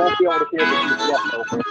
won't be able to hear the GPS over.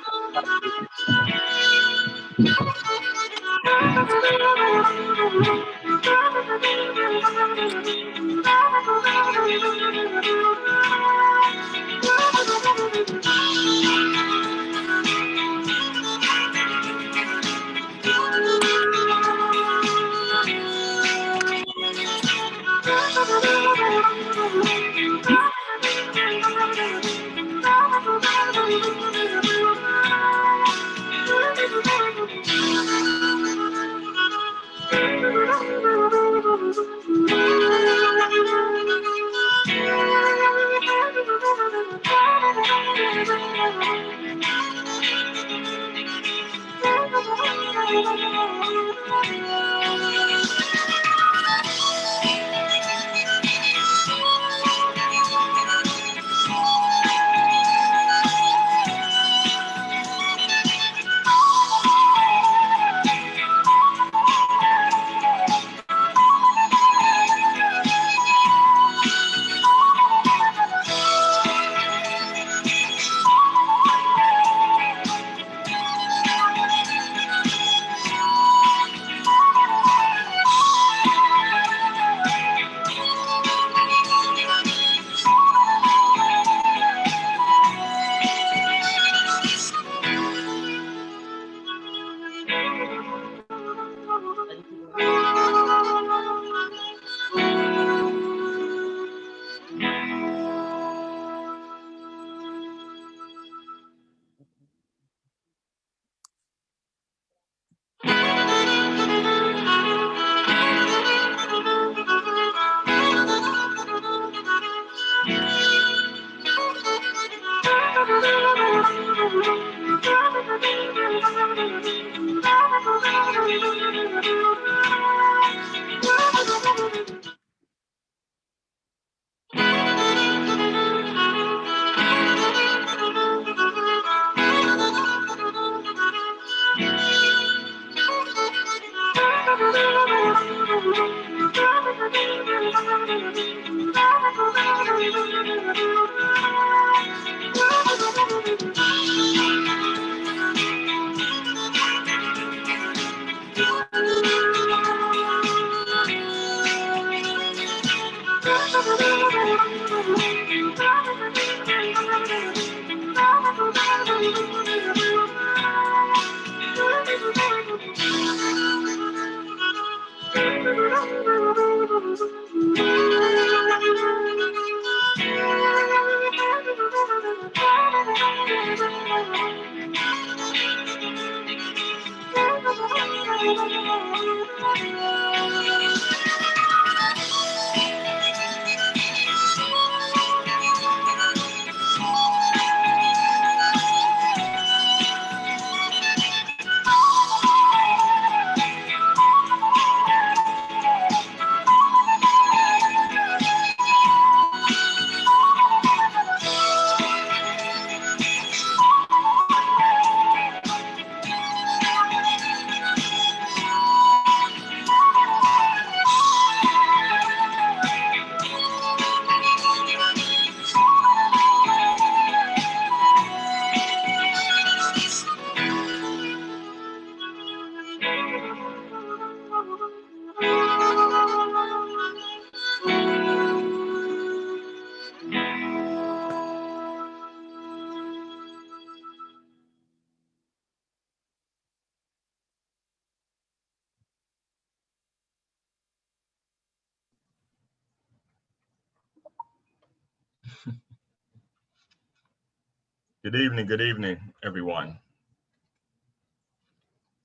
Good evening, everyone.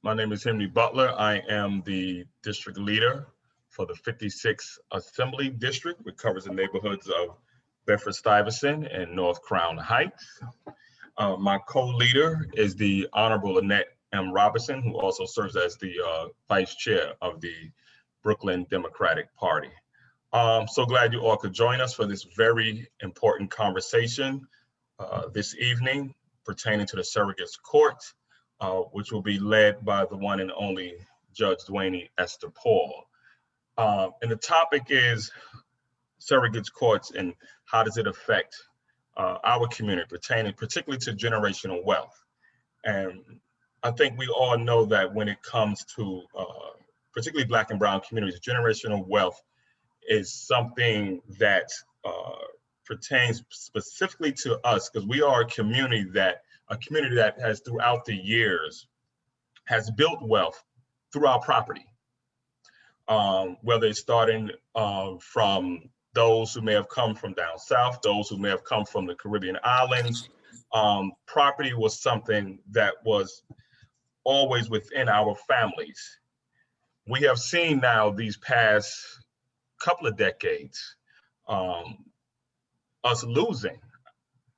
My name is Henry Butler. I am the district leader for the 56th Assembly District, which covers the neighborhoods of Bedford-Stuyvesant and North Crown Heights. My co-leader is the Honorable Annette M. Robinson, who also serves as the vice chair of the Brooklyn Democratic Party. I'm so glad you all could join us for this very important conversation this evening pertaining to the Surrogates Court, which will be led by the one and only Judge Dwayne Esther Paul. And the topic is Surrogates Courts and how does it affect our community, pertaining particularly to generational wealth. And I think we all know that when it comes to particularly Black and Brown communities, generational wealth is something that pertains specifically to us, because we are a community that has throughout the years has built wealth through our property. Whether it's starting from those who may have come from down south, those who may have come from the Caribbean islands. Property was something that was always within our families. We have seen now these past couple of decades us losing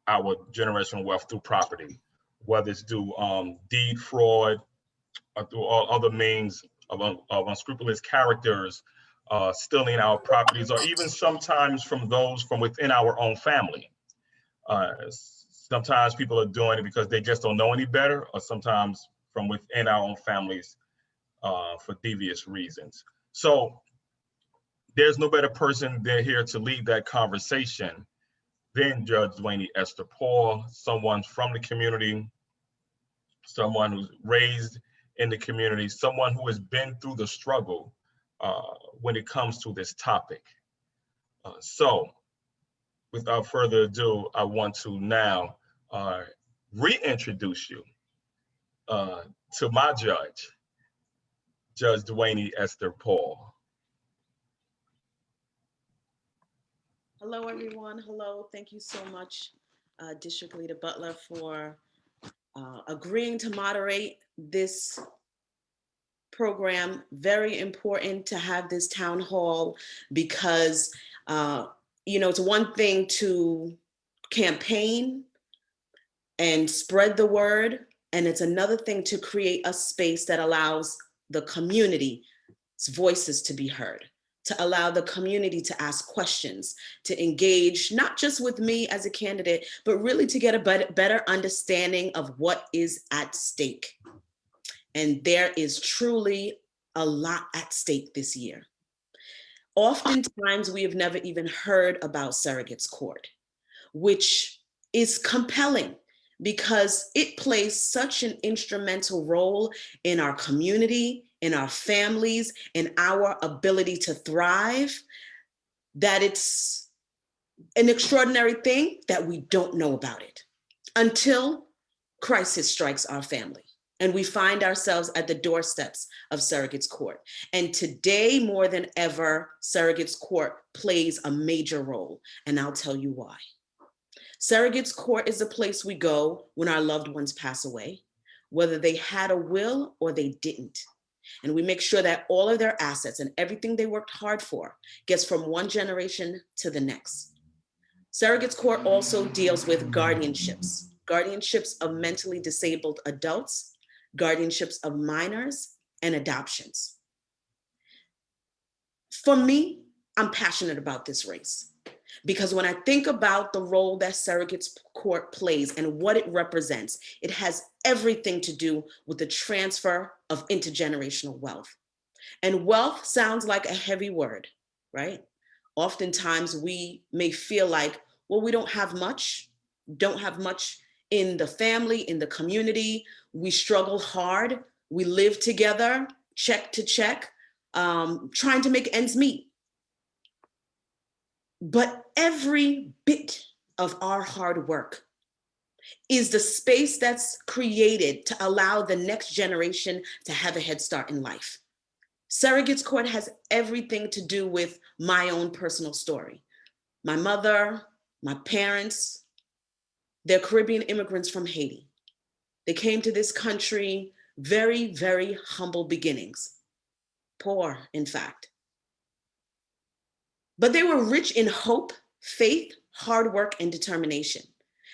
our generational wealth through property, whether it's through deed fraud or through all other means of unscrupulous characters stealing our properties, or even sometimes from those from within our own family. Sometimes people are doing it because they just don't know any better, or sometimes from within our own families for devious reasons. So there's no better person there here to lead that conversation than Judge Dwayne Esther Paul, someone from the community, someone who's raised in the community, someone who has been through the struggle when it comes to this topic. So without further ado, I want to now reintroduce you to my judge, Judge Dwayne Esther Paul. Hello, everyone. Hello. Thank you so much, District Leader Butler, for agreeing to moderate this program. Very important to have this town hall because, it's one thing to campaign and spread the word, and it's another thing to create a space that allows the community's voices to be heard, to allow the community to ask questions, to engage, not just with me as a candidate, but really to get a better understanding of what is at stake. And there is truly a lot at stake this year. Oftentimes, we have never even heard about Surrogates Court, which is compelling because it plays such an instrumental role in our community, in our families, in our ability to thrive, that it's an extraordinary thing that we don't know about it until crisis strikes our family and we find ourselves at the doorsteps of Surrogates Court. And today, more than ever, Surrogates Court plays a major role, and I'll tell you why. Surrogates Court is a place we go when our loved ones pass away, whether they had a will or they didn't. And we make sure that all of their assets and everything they worked hard for gets from one generation to the next. Surrogates Court also deals with guardianships of mentally disabled adults, guardianships of minors, and adoptions. For me, I'm passionate about this race because when I think about the role that Surrogates Court plays and what it represents, it has everything to do with the transfer of intergenerational wealth. And wealth sounds like a heavy word, right? Oftentimes we may feel like, well, we don't have much in the family, in the community. We struggle hard. We live together, check to check, trying to make ends meet. But every bit of our hard work is the space that's created to allow the next generation to have a head start in life. Surrogates Court has everything to do with my own personal story. My mother, my parents, they're Caribbean immigrants from Haiti. They came to this country very, very humble beginnings. Poor, in fact. But they were rich in hope, faith, hard work, and determination.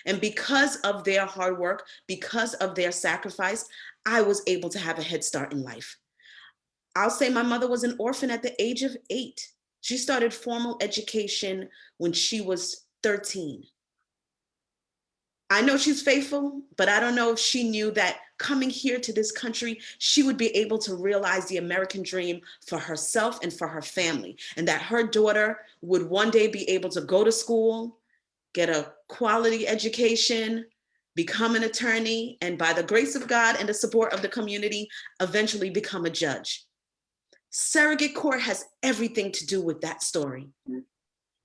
And because of their hard work, because of their sacrifice, I was able to have a head start in life. I'll say my mother was an orphan at the age of 8. She started formal education when she was 13. I know she's faithful, but I don't know if she knew that coming here to this country, she would be able to realize the American dream for herself and for her family, and that her daughter would one day be able to go to school, get a quality education, become an attorney, and by the grace of God and the support of the community, eventually become a judge. Surrogate court has everything to do with that story.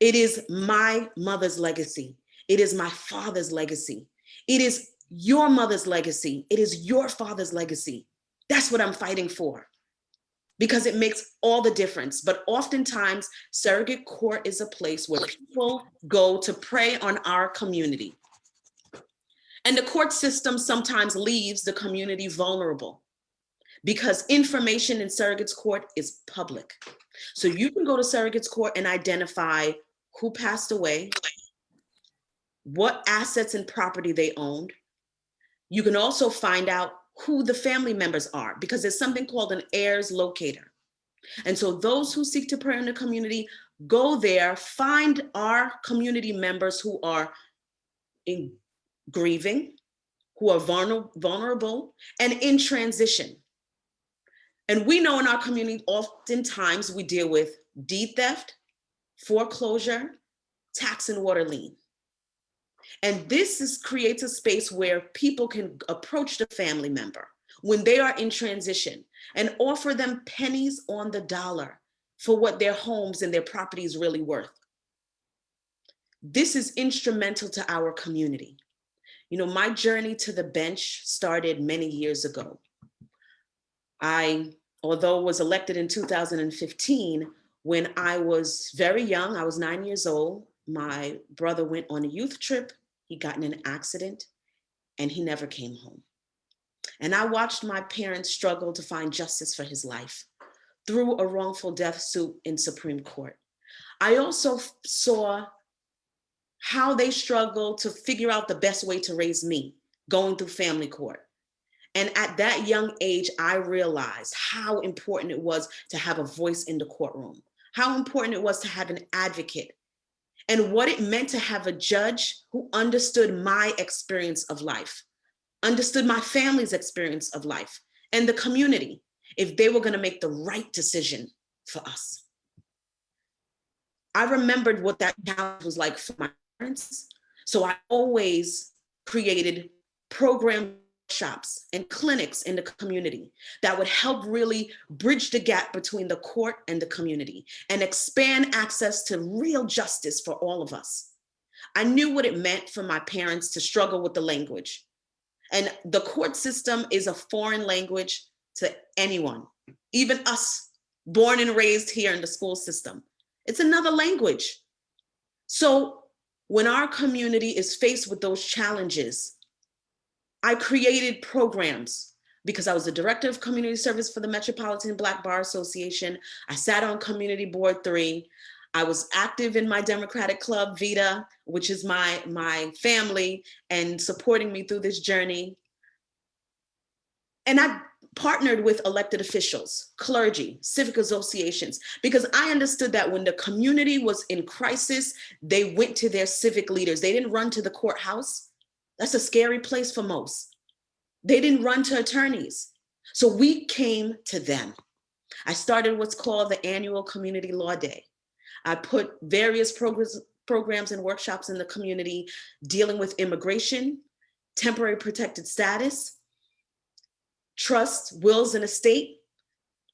It is my mother's legacy. It is my father's legacy. It is your mother's legacy. It is your father's legacy. That's what I'm fighting for, because it makes all the difference. But oftentimes, surrogate court is a place where people go to prey on our community. And the court system sometimes leaves the community vulnerable because information in surrogates court is public. So you can go to surrogates court and identify who passed away, what assets and property they owned. You can also find out who the family members are, because there's something called an heirs locator. And so those who seek to pray in the community go there, find our community members who are in grieving, who are vulnerable, and in transition. And we know in our community, oftentimes we deal with deed theft, foreclosure, tax and water lien. And this creates a space where people can approach the family member when they are in transition and offer them pennies on the dollar for what their homes and their property is really worth. This is instrumental to our community. You know, my journey to the bench started many years ago. Although was elected in 2015, when I was very young, I was 9 years old, my brother went on a youth trip, he got in an accident, and he never came home. And I watched my parents struggle to find justice for his life through a wrongful death suit in Supreme Court. I also saw how they struggled to figure out the best way to raise me, going through family court. And at that young age, I realized how important it was to have a voice in the courtroom, how important it was to have an advocate, and what it meant to have a judge who understood my experience of life, understood my family's experience of life, and the community, if they were going to make the right decision for us. I remembered what that challenge was like for my parents, so I always created program workshops and clinics in the community that would help really bridge the gap between the court and the community and expand access to real justice for all of us. I knew what it meant for my parents to struggle with the language. And the court system is a foreign language to anyone, even us, born and raised here in the school system. It's another language. So when our community is faced with those challenges, I created programs because I was the director of community service for the Metropolitan Black Bar Association. I sat on Community Board 3. I was active in my Democratic Club, VITA, which is my family, and supporting me through this journey. And I partnered with elected officials, clergy, civic associations, because I understood that when the community was in crisis, they went to their civic leaders. They didn't run to the courthouse. That's a scary place for most. They didn't run to attorneys. So we came to them. I started what's called the annual Community Law Day. I put various programs and workshops in the community dealing with immigration, temporary protected status, trust, wills, and estate,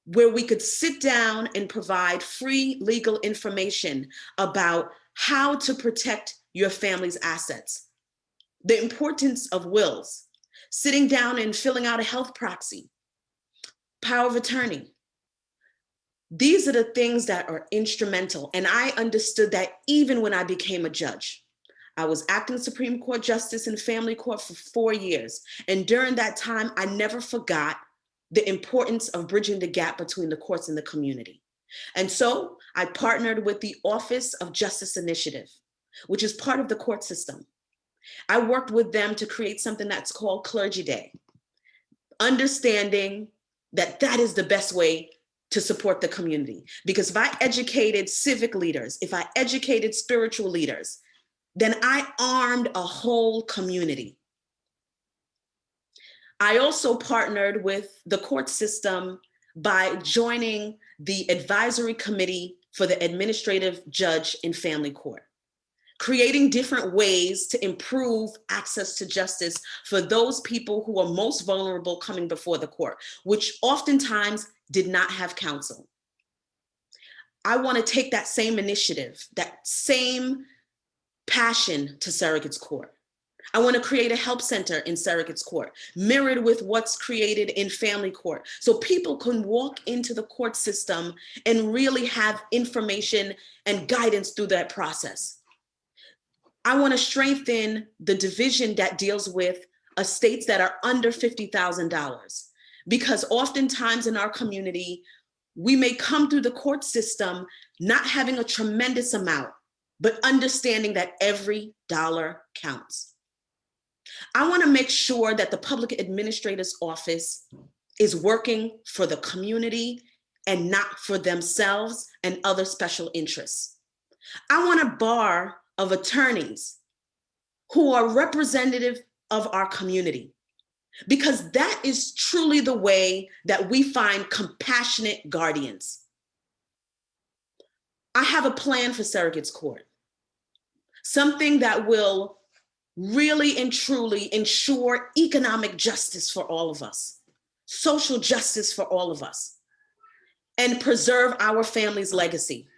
where we could sit down and provide free legal information about how to protect your family's assets, the importance of wills, sitting down and filling out a health proxy, power of attorney. These are the things that are instrumental. And I understood that even when I became a judge. I was acting Supreme Court Justice in family court for 4 years. And during that time, I never forgot the importance of bridging the gap between the courts and the community. And so I partnered with the Office of Justice Initiative, which is part of the court system. I worked with them to create something that's called Clergy Day, understanding that that is the best way to support the community. Because if I educated civic leaders, if I educated spiritual leaders, then I armed a whole community. I also partnered with the court system by joining the advisory committee for the administrative judge in family court. creating different ways to improve access to justice for those people who are most vulnerable coming before the court, which oftentimes did not have counsel. I want to take that same initiative, that same passion to Surrogates Court. I want to create a help center in Surrogates Court, mirrored with what's created in family court, so people can walk into the court system and really have information and guidance through that process. I want to strengthen the division that deals with estates that are under $50,000, because oftentimes in our community, we may come through the court system not having a tremendous amount, but understanding that every dollar counts. I want to make sure that the public administrator's office is working for the community and not for themselves and other special interests. I want a bar of attorneys who are representative of our community, because that is truly the way that we find compassionate guardians. I have a plan for Surrogates Court, something that will really and truly ensure economic justice for all of us, social justice for all of us, and preserve our family's legacy.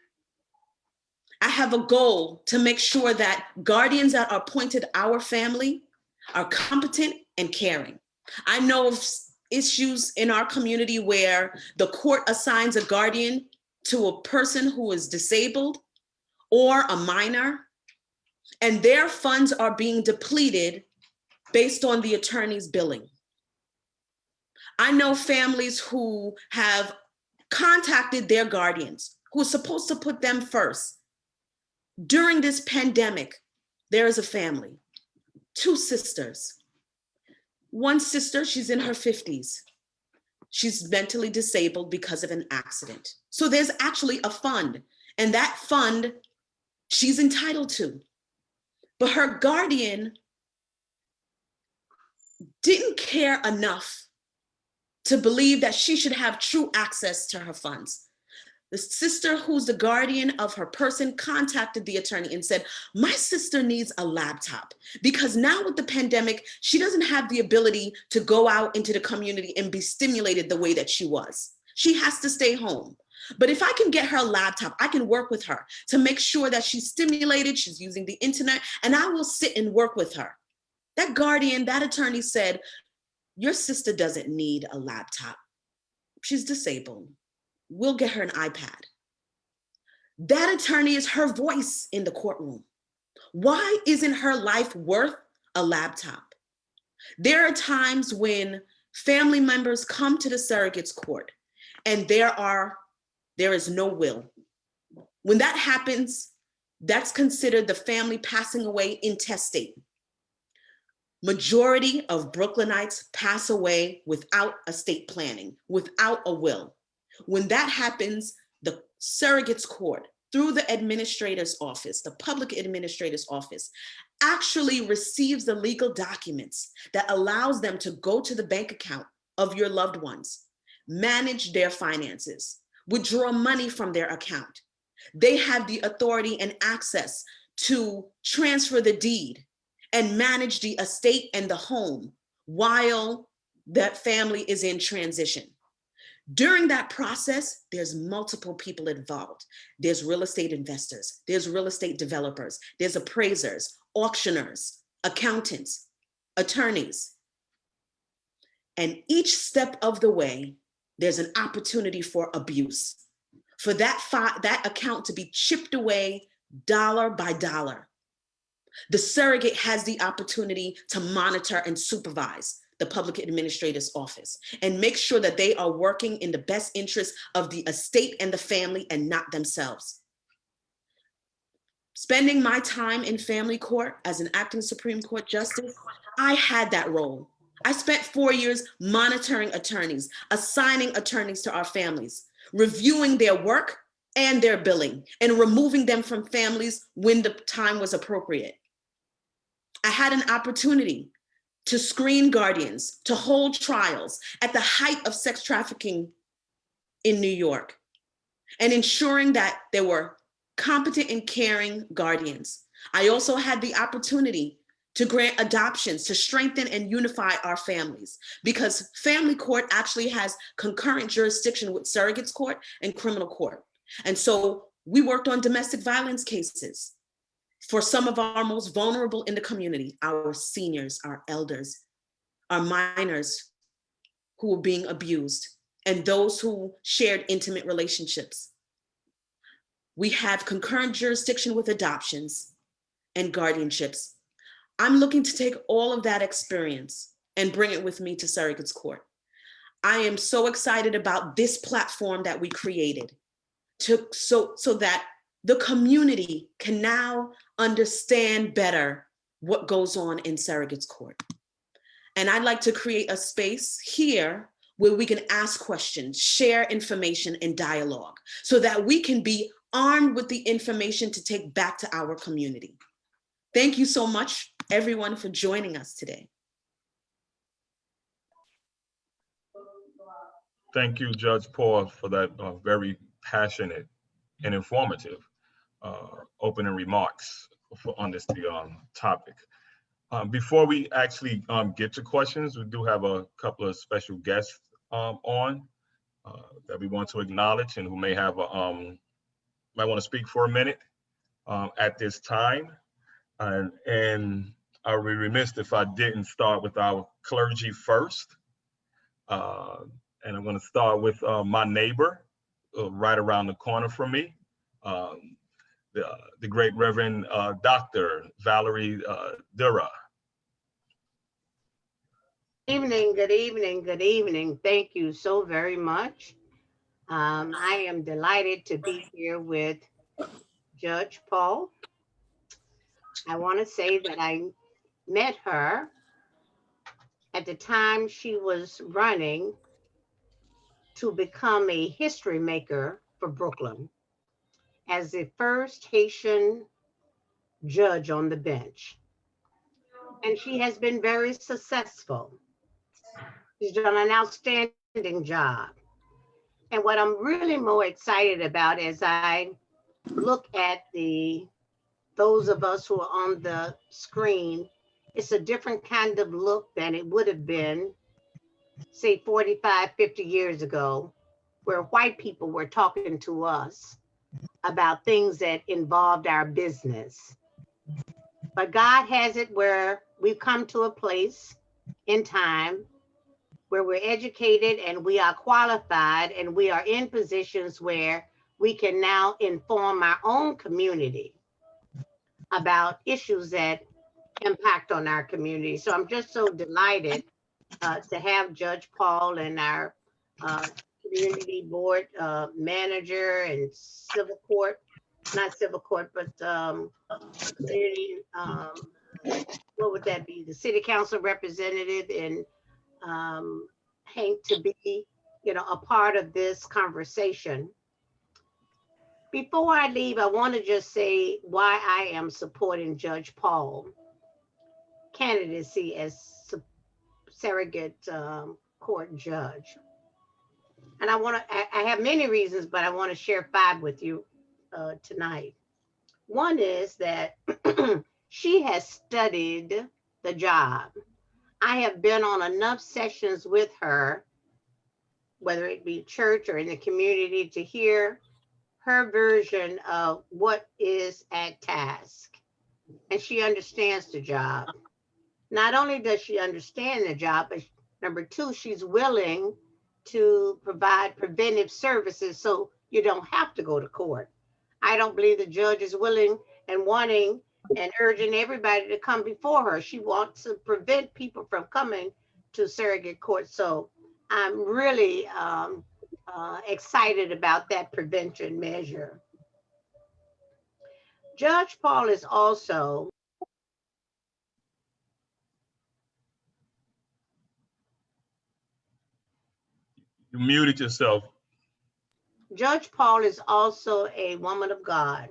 I have a goal to make sure that guardians that are appointed to our family are competent and caring. I know of issues in our community where the court assigns a guardian to a person who is disabled or a minor, and their funds are being depleted based on the attorney's billing. I know families who have contacted their guardians, who are supposed to put them first. During this pandemic, there is a family, 2 sisters. One sister, she's in her 50s. She's mentally disabled because of an accident. So there's actually a fund, and that fund she's entitled to. But her guardian didn't care enough to believe that she should have true access to her funds. The sister who's the guardian of her person contacted the attorney and said, my sister needs a laptop because now with the pandemic, she doesn't have the ability to go out into the community and be stimulated the way that she was. She has to stay home. But if I can get her a laptop, I can work with her to make sure that she's stimulated, she's using the internet, and I will sit and work with her. That guardian, that attorney said, your sister doesn't need a laptop. She's disabled. We'll get her an iPad. That attorney is her voice in the courtroom. Why isn't her life worth a laptop? There are times when family members come to the Surrogates Court and there is no will. When that happens, that's considered the family passing away intestate. Majority of Brooklynites pass away without estate planning, without a will. When that happens, the Surrogates Court, through the administrator's office, the public administrator's office, actually receives the legal documents that allows them to go to the bank account of your loved ones, manage their finances, withdraw money from their account. They have the authority and access to transfer the deed and manage the estate and the home while that family is in transition. During that process, there's multiple people involved. There's real estate investors, there's real estate developers, there's appraisers, auctioneers, accountants, attorneys. And each step of the way, there's an opportunity for abuse, for that account to be chipped away dollar by dollar. The surrogate has the opportunity to monitor and supervise the public administrator's office and make sure that they are working in the best interest of the estate and the family and not themselves. Spending my time in family court as an acting Supreme Court justice, I had that role. I spent 4 years monitoring attorneys, assigning attorneys to our families, reviewing their work and their billing, and removing them from families when the time was appropriate. I had an opportunity to screen guardians, to hold trials at the height of sex trafficking in New York, and ensuring that there were competent and caring guardians. I also had the opportunity to grant adoptions to strengthen and unify our families, because family court actually has concurrent jurisdiction with surrogates court and criminal court. And so we worked on domestic violence cases for some of our most vulnerable in the community, our seniors, our elders, our minors who were being abused, and those who shared intimate relationships. We have concurrent jurisdiction with adoptions and guardianships. I'm looking to take all of that experience and bring it with me to surrogates court. I am so excited about this platform that we created so that the community can now understand better what goes on in surrogates court. And I'd like to create a space here where we can ask questions, share information, and dialogue so that we can be armed with the information to take back to our community. Thank you so much, everyone, for joining us today. Thank you, Judge Paul, for that very passionate and informative opening remarks on this topic. Before we actually get to questions, we do have a couple of special guests on that we want to acknowledge and who may have might want to speak for a minute at this time. And I would be remiss if I didn't start with our clergy first. And I'm going to start with my neighbor right around the corner from me, the great Reverend Dr. Valerie Dura. Good evening, good evening. Thank you so very much. I am delighted to be here with Judge Paul. I want to say that I met her at the time she was running to become a history maker for Brooklyn as the first Haitian judge on the bench. And she has been very successful. She's done an outstanding job. And what I'm really more excited about as I look at those of us who are on the screen, it's a different kind of look than it would have been, say 45, 50 years ago, where white people were talking to us about things that involved our business. But God has it where we've come to a place in time where we're educated and we are qualified and we are in positions where we can now inform our own community about issues that impact on our community. So I'm just so delighted to have Judge Paul and our community board manager and civil court, not civil court, but community, what would that be? The city council representative and Hank to be, a part of this conversation. Before I leave, I want to just say why I am supporting Judge Paul candidacy as surrogate court judge. And I have many reasons, but I want to share 5 with you tonight. One is that she has studied the job. I have been on enough sessions with her, whether it be church or in the community, to hear her version of what is at task. And she understands the job. Not only does she understand the job, but number 2, she's willing to provide preventive services so you don't have to go to court. I don't believe the judge is willing and wanting and urging everybody to come before her. She wants to prevent people from coming to surrogate court. So I'm really excited about that prevention measure. Judge Paul is also You muted yourself. Judge Paul is also a woman of God.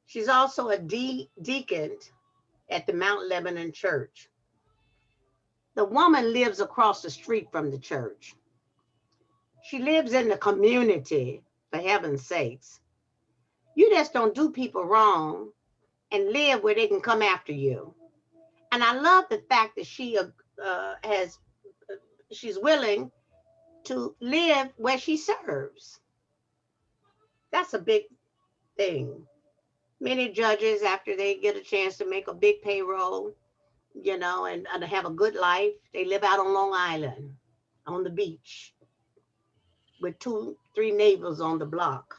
She's also a deacon at the Mount Lebanon Church. The woman lives across the street from the church. She lives in the community, for heaven's sakes. You just don't do people wrong and live where they can come after you. And I love the fact that she's willing to live where she serves. That's a big thing. Many judges, after they get a chance to make a big payroll, and have a good life, they live out on Long Island, on the beach, with 2-3 neighbors on the block.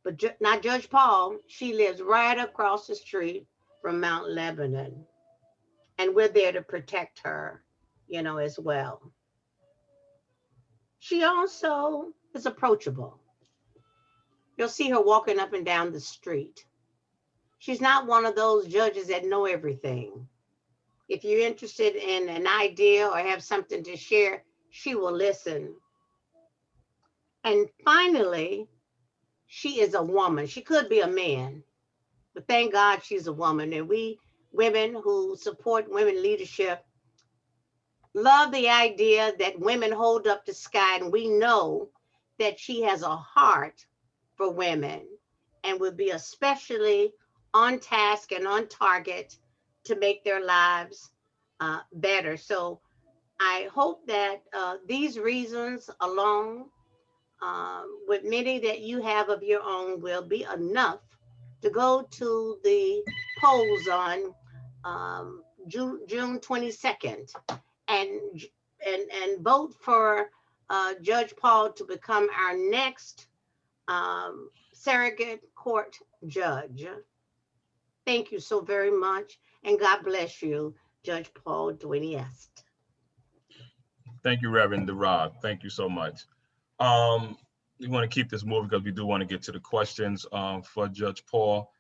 But not Judge Paul. She lives right across the street from Mount Lebanon. And we're there to protect her, as well. She also is approachable. You'll see her walking up and down the street. She's not one of those judges that know everything. If you're interested in an idea or have something to share, she will listen. And finally, she is a woman. She could be a man, but thank God she's a woman. And we women who support women leadership love the idea that women hold up the sky, and we know that she has a heart for women and would be especially on task and on target to make their lives better. So I hope that these reasons alone, with many that you have of your own, will be enough to go to the polls on June 22nd and vote for Judge Paul to become our next surrogate court judge. Thank you so very much, and God bless you, Judge Paul Duane Est. Thank you, Reverend DeRob. Thank you so much. We want to keep this moving because we do want to get to the questions for Judge Paul.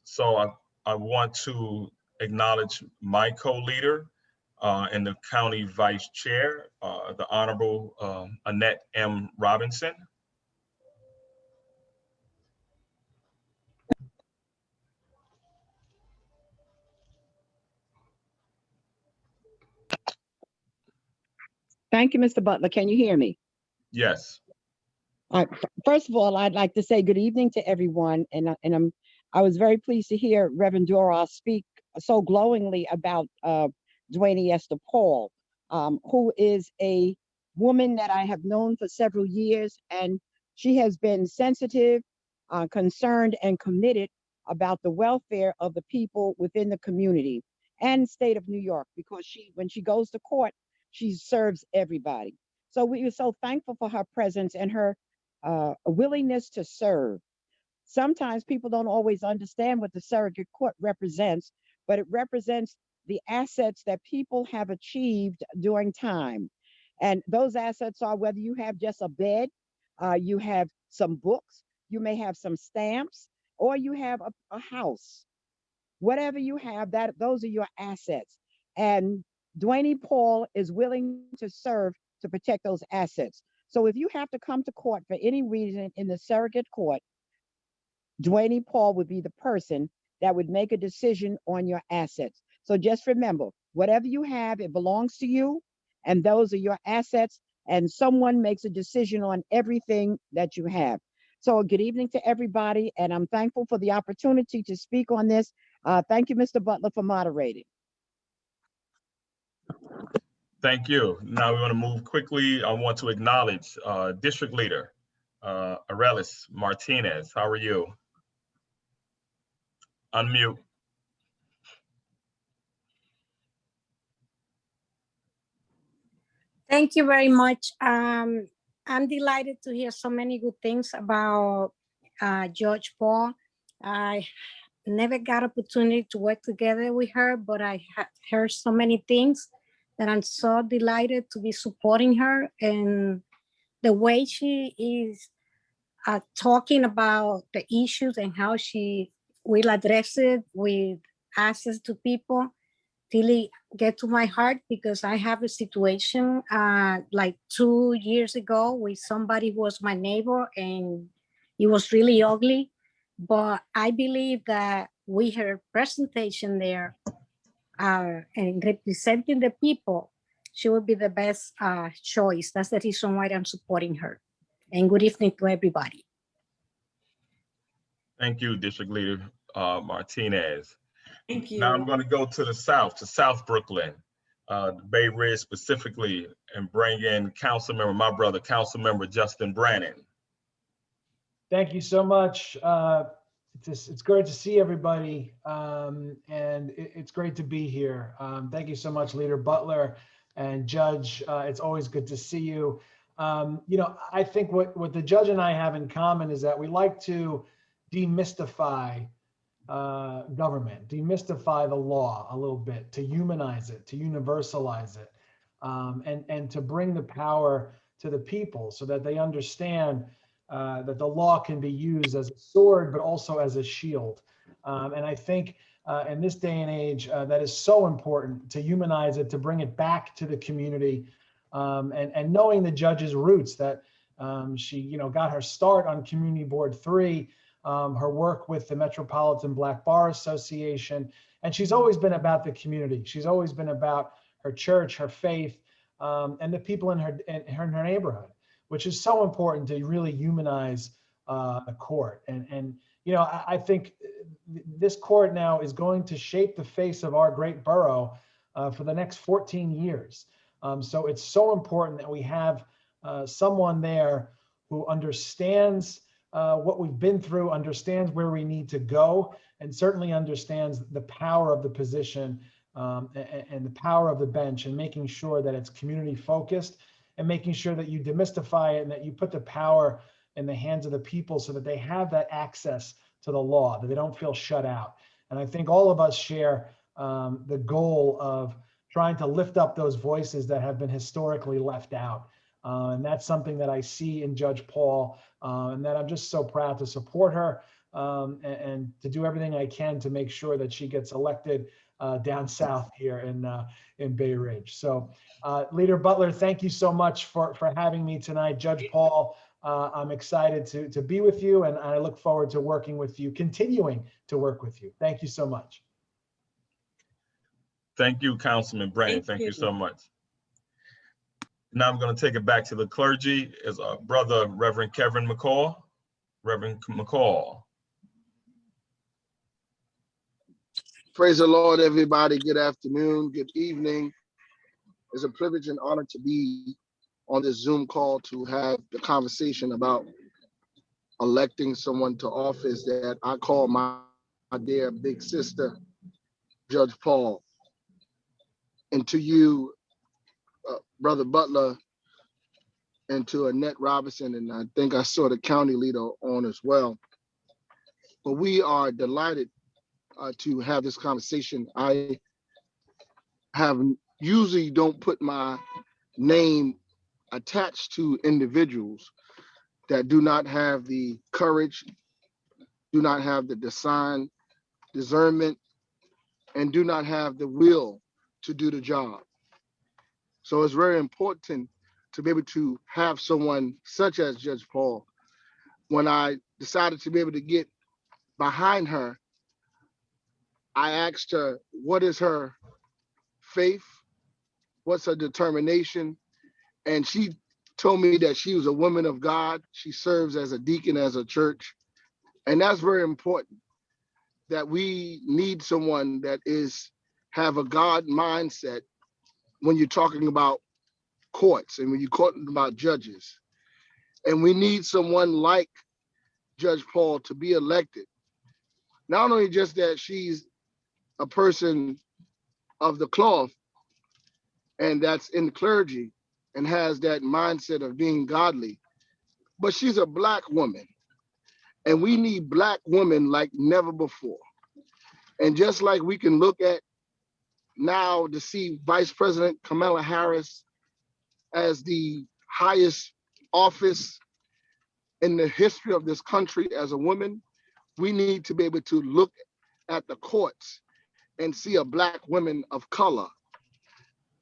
So I want to acknowledge my co-leader and the county vice chair, the Honorable Annette M. Robinson. Thank you, Mr. Butler. Can you hear me? Yes. First of all, I'd like to say good evening to everyone, I was very pleased to hear Reverend Dora speak so glowingly about Duane Esther Paul, who is a woman that I have known for several years, and she has been sensitive, concerned, and committed about the welfare of the people within the community and state of New York, because when she goes to court, she serves everybody. So we are so thankful for her presence and her willingness to serve. Sometimes people don't always understand what the surrogate court represents, but it represents the assets that people have achieved during time. And those assets are whether you have just a bed, you have some books, you may have some stamps, or you have a house. Whatever you have, those are your assets. And Duane Paul is willing to serve to protect those assets. So if you have to come to court for any reason in the surrogate court, Duane Paul would be the person that would make a decision on your assets. So just remember, whatever you have, it belongs to you, and those are your assets, and someone makes a decision on everything that you have. So good evening to everybody, and I'm thankful for the opportunity to speak on this. Thank you, Mr. Butler, for moderating. Thank you. Now we want to move quickly. I want to acknowledge District Leader Arelis Martinez. How are you? Unmute. Thank you very much. I'm delighted to hear so many good things about Judge Paul. I never got opportunity to work together with her, but I have heard so many things that I'm so delighted to be supporting her, and the way she is talking about the issues and how she will address it with access to people really get to my heart, because I have a situation like 2 years ago with somebody who was my neighbor, and it was really ugly. But I believe that with her presentation there and representing the people, she will be the best choice. That's the reason why I'm supporting her. And good evening to everybody. Thank you, District Leader Martinez. Thank Now I'm you. going to go to the south, to South Brooklyn, Bay Ridge specifically, and bring in my brother, Councilmember Justin Brannon. Thank you so much. It's great to see everybody, and it's great to be here. Thank you so much, Leader Butler and Judge. It's always good to see you. I think what the judge and I have in common is that we like to demystify government, demystify the law a little bit, to humanize it, to universalize it, and to bring the power to the people so that they understand that the law can be used as a sword, but also as a shield. And I think in this day and age, that is so important to humanize it, to bring it back to the community, and knowing the judge's roots, that she got her start on Community Board 3, her work with the Metropolitan Black Bar Association, and she's always been about the community. She's always been about her church, her faith, and the people in her neighborhood, which is so important to really humanize a court. And I think this court now is going to shape the face of our great borough for the next 14 years. So it's so important that we have someone there who understands what we've been through, understands where we need to go, and certainly understands the power of the position and the power of the bench, and making sure that it's community focused, and making sure that you demystify it and that you put the power in the hands of the people so that they have that access to the law, that they don't feel shut out. And I think all of us share the goal of trying to lift up those voices that have been historically left out. And that's something that I see in Judge Paul, and that I'm just so proud to support her and to do everything I can to make sure that she gets elected down south here in Bay Ridge. So Leader Butler, thank you so much for having me tonight. Judge Paul, I'm excited to be with you, and I look forward to working with you, continuing to work with you. Thank you so much. Thank you, Councilman Brannon. Thank you so much. Now I'm going to take it back to the clergy as our brother, Reverend Kevin McCall. Reverend McCall. Praise the Lord, everybody. Good afternoon, good evening. It's a privilege and honor to be on this Zoom call to have the conversation about electing someone to office that I call my dear big sister, Judge Paul. And to you, Brother Butler, and to Annette Robinson, and I think I saw the county leader on as well. But we are delighted to have this conversation. I usually don't put my name attached to individuals that do not have the courage, do not have the discernment, and do not have the will to do the job. So it's very important to be able to have someone such as Judge Paul. When I decided to be able to get behind her, I asked her, what is her faith? What's her determination? And she told me that she was a woman of God. She serves as a deacon as a church. And that's very important, that we need someone that have a God mindset when you're talking about courts and when you're talking about judges. And we need someone like Judge Paul to be elected. Not only just that she's a person of the cloth and that's in the clergy and has that mindset of being godly, but she's a Black woman. And we need Black women like never before. And just like we can look at now to see Vice President Kamala Harris as the highest office in the history of this country as a woman, we need to be able to look at the courts and see a Black woman of color,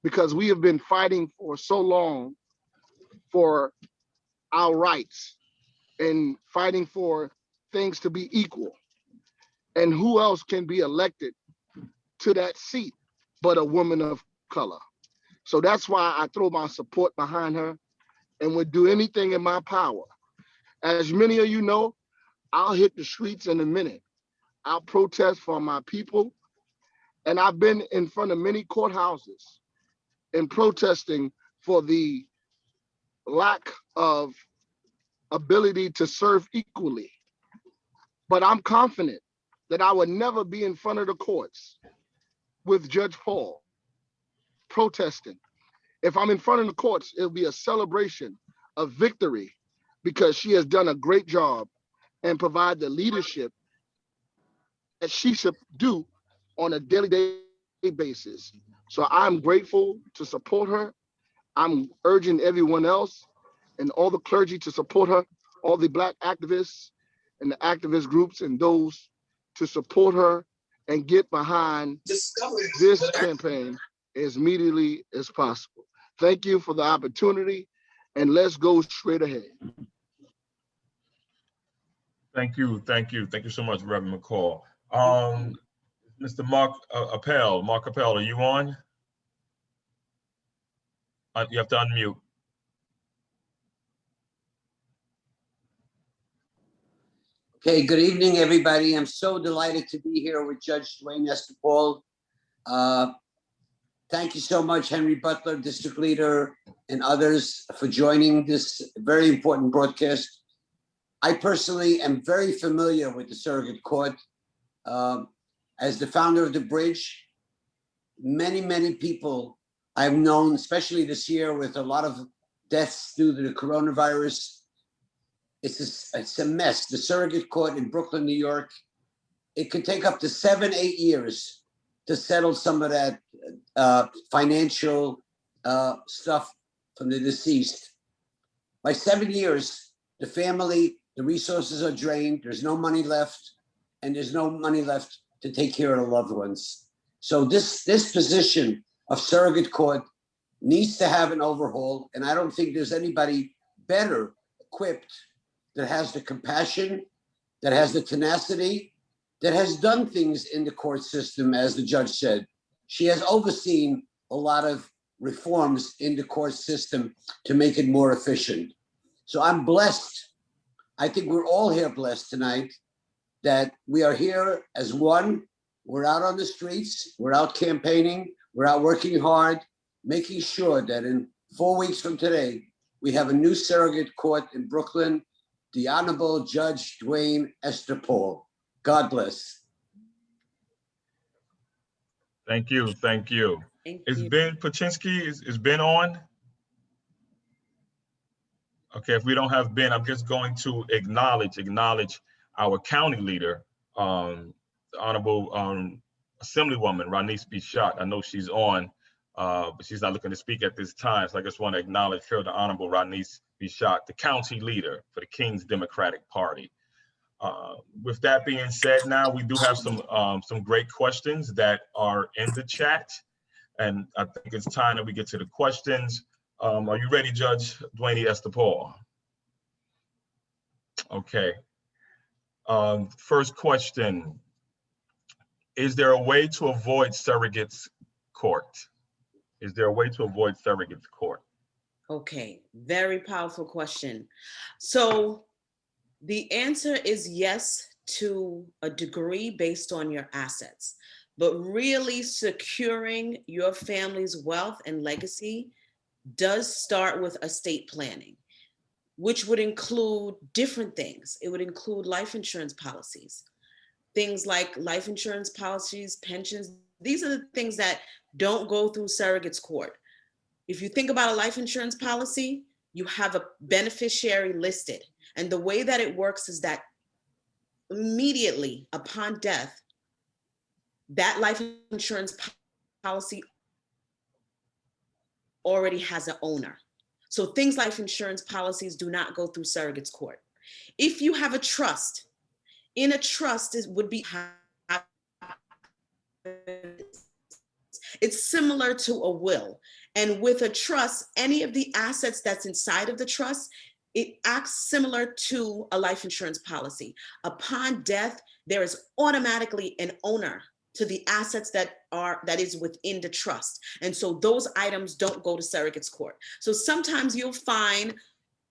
because we have been fighting for so long for our rights and fighting for things to be equal. And who else can be elected to that seat but a woman of color? So that's why I throw my support behind her and would do anything in my power. As many of you know, I'll hit the streets in a minute. I'll protest for my people. And I've been in front of many courthouses and protesting for the lack of ability to serve equally. But I'm confident that I would never be in front of the courts with Judge Paul protesting. If I'm in front of the courts, it'll be a celebration of victory because she has done a great job and provide the leadership that she should do on a daily basis. So I'm grateful to support her. I'm urging everyone else and all the clergy to support her, all the Black activists and the activist groups and those to support her and get behind this campaign as immediately as possible. Thank you for the opportunity, and let's go straight ahead. Thank you so much, Reverend McCall. Mr. Mark Appel, are you on? You have to unmute. Okay, good evening, everybody. I'm so delighted to be here with Judge Dwayne Estepol. Thank you so much, Henry Butler, District Leader, and others for joining this very important broadcast. I personally am very familiar with the Surrogate Court. As the founder of the Bridge, many people I've known, especially this year with a lot of deaths due to the coronavirus. It's a mess. The Surrogate Court in Brooklyn, New York, it could take up to 7-8 years to settle some of that financial stuff from the deceased. By 7 years, the family, the resources are drained, there's no money left, and there's no money left to take care of the loved ones. So this position of Surrogate Court needs to have an overhaul, and I don't think there's anybody better equipped that has the compassion, that has the tenacity, that has done things in the court system, as the judge said. She has overseen a lot of reforms in the court system to make it more efficient. So I'm blessed. I think we're all here blessed tonight that we are here as one. We're out on the streets, we're out campaigning, we're out working hard, making sure that in 4 weeks from today, we have a new Surrogate Court in Brooklyn, the Honorable Judge Dwayne Estepol. God bless. Thank you. Is Ben Paczynski, is Ben on? Okay, if we don't have Ben, I'm just going to acknowledge our county leader, the Honorable Assemblywoman Ranice Bichat. I know she's on, but she's not looking to speak at this time. So I just want to acknowledge her, the Honorable Ranice Bichat, the county leader for the King's Democratic Party. With that being said, now we do have some great questions that are in the chat, and I think it's time that we get to the questions. Are you ready, Judge Dwayne Estepol? Okay. First question: is there a way to avoid surrogates court? Is there a way to avoid surrogates court? Okay, very powerful question. So the answer is yes, to a degree based on your assets, but really securing your family's wealth and legacy does start with estate planning, which would include different things. It would include life insurance policies, things like life insurance policies, pensions. These are the things that don't go through surrogates court. If you think about a life insurance policy, you have a beneficiary listed. And the way that it works is that immediately upon death, that life insurance policy already has an owner. So things like life insurance policies do not go through surrogates court. If you have a trust, in a trust would be, it's similar to a will. And with a trust, any of the assets that's inside of the trust, it acts similar to a life insurance policy. Upon death, there is automatically an owner to the assets that is within the trust. And so those items don't go to surrogates court. So sometimes you'll find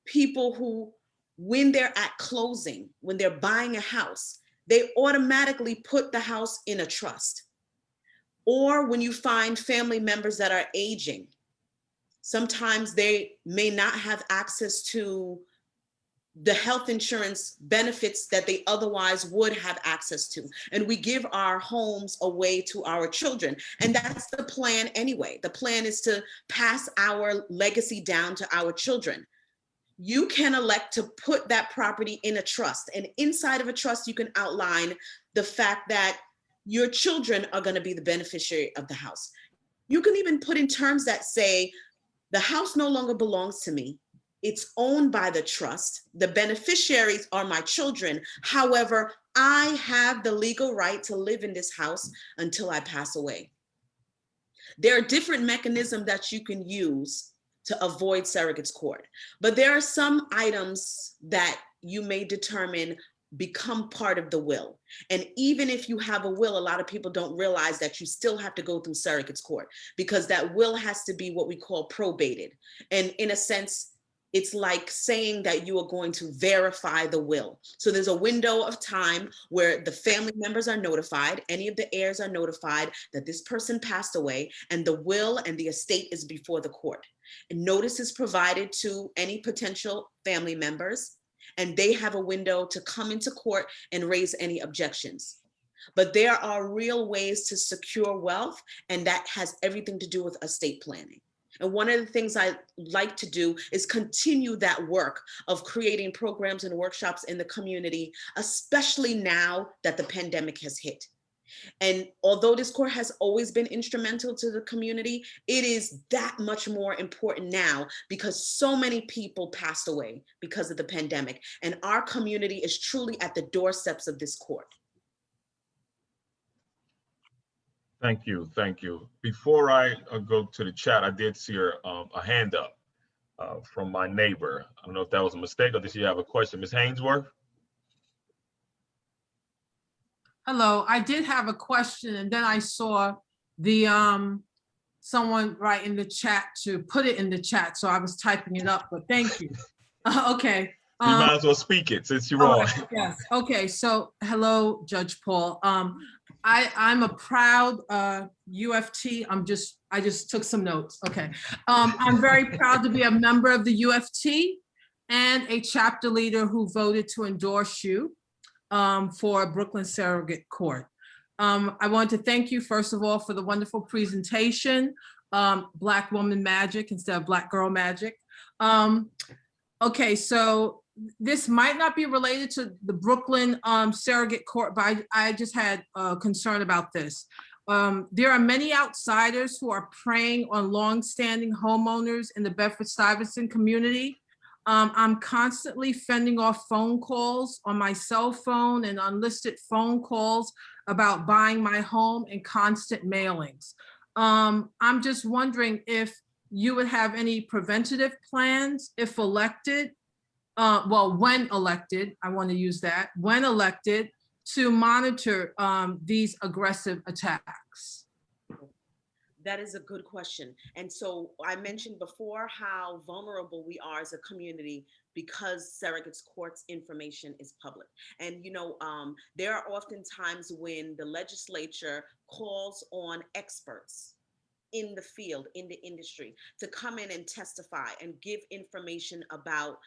people who, when they're at closing, when they're buying a house, they automatically put the house in a trust. Or when you find family members that are aging, sometimes they may not have access to the health insurance benefits that they otherwise would have access to. And we give our homes away to our children. And that's the plan anyway. The plan is to pass our legacy down to our children. You can elect to put that property in a trust. And inside of a trust, you can outline the fact that your children are going to be the beneficiary of the house. You can even put in terms that say, the house no longer belongs to me. It's owned by the trust. The beneficiaries are my children. However, I have the legal right to live in this house until I pass away. There are different mechanisms that you can use to avoid surrogates court, but there are some items that you may determine become part of the will. And even if you have a will, a lot of people don't realize that you still have to go through surrogates court, because that will has to be what we call probated. And in a sense, it's like saying that you are going to verify the will. So there's a window of time where the family members are notified, any of the heirs are notified that this person passed away, and the will and the estate is before the court. And notice is provided to any potential family members, and they have a window to come into court and raise any objections. But there are real ways to secure wealth, and that has everything to do with estate planning. And one of the things I like to do is continue that work of creating programs and workshops in the community, especially now that the pandemic has hit. And although this court has always been instrumental to the community, it is that much more important now because so many people passed away because of the pandemic. And our community is truly at the doorsteps of this court. Thank you, thank you. Before I go to the chat, I did see a hand up from my neighbor. I don't know if that was a mistake or did she have a question? Ms. Hainsworth? Hello, I did have a question, and then I saw the someone write in the chat to put it in the chat, so I was typing it up, but thank you. Okay. You might as well speak it since you're on. Yes. Okay. So hello, Judge Paul. I'm a proud UFT. I just took some notes. Okay. I'm very proud to be a member of the UFT and a chapter leader who voted to endorse you for Brooklyn Surrogate Court. I want to thank you, first of all, for the wonderful presentation, Black Woman Magic instead of Black Girl Magic. Okay, so this might not be related to the Brooklyn Surrogate Court, but I just had a concern about this. There are many outsiders who are preying on longstanding homeowners in the Bedford-Stuyvesant community. I'm constantly fending off phone calls on my cell phone and unlisted phone calls about buying my home and constant mailings. I'm just wondering if you would have any preventative plans if elected, well, when elected, I want to use that, when elected, to monitor these aggressive attacks. That is a good question. And so I mentioned before how vulnerable we are as a community because surrogates court's information is public. And you know, there are often times when the legislature calls on experts in the field, in the industry, to come in and testify and give information about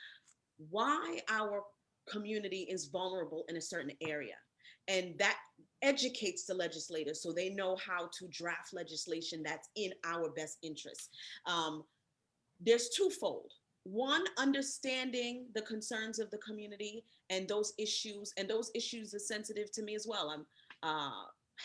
why our community is vulnerable in a certain area. And that educates the legislators so they know how to draft legislation that's in our best interest. There's twofold. One, understanding the concerns of the community and those issues are sensitive to me as well. I'm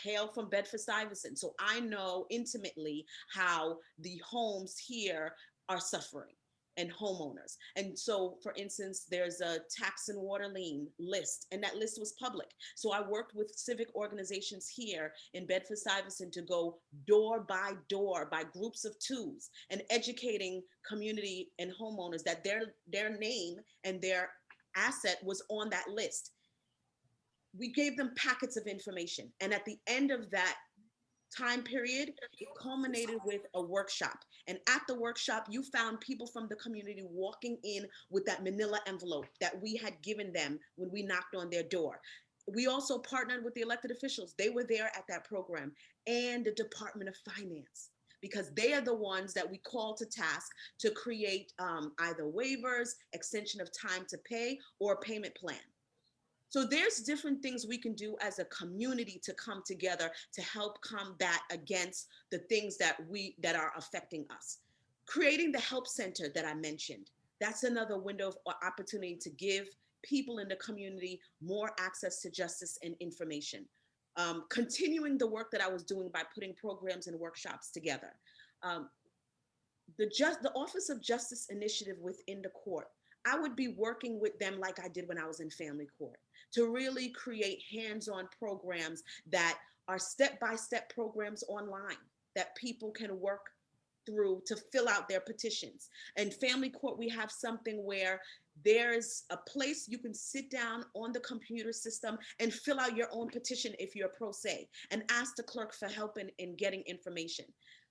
hail from Bedford-Stuyvesant, so I know intimately how the homes here are suffering and homeowners. And so, for instance, there's a tax and water lien list, and that list was public. So I worked with civic organizations here in Bedford-Stuyvesant to go door by groups of twos, and educating community and homeowners that their name and their asset was on that list. We gave them packets of information. And at the end of that time period, it culminated with a workshop. And at the workshop, you found people from the community walking in with that manila envelope that we had given them when we knocked on their door. we also partnered with the elected officials. They were there at that program, and the Department of Finance, because they are the ones that we call to task to create either waivers, extension of time to pay, or a payment plan. So there's different things we can do as a community to come together to help combat against the things that are affecting us. Creating the help center that I mentioned, that's another window of opportunity to give people in the community more access to justice and information. Continuing the work that I was doing by putting programs and workshops together. The Office of Justice Initiative within the court, I would be working with them like I did when I was in family court, to really create hands-on programs that are step-by-step programs online that people can work through to fill out their petitions. In family court, we have something where there's a place you can sit down on the computer system and fill out your own petition if you're pro se, and ask the clerk for help in getting information.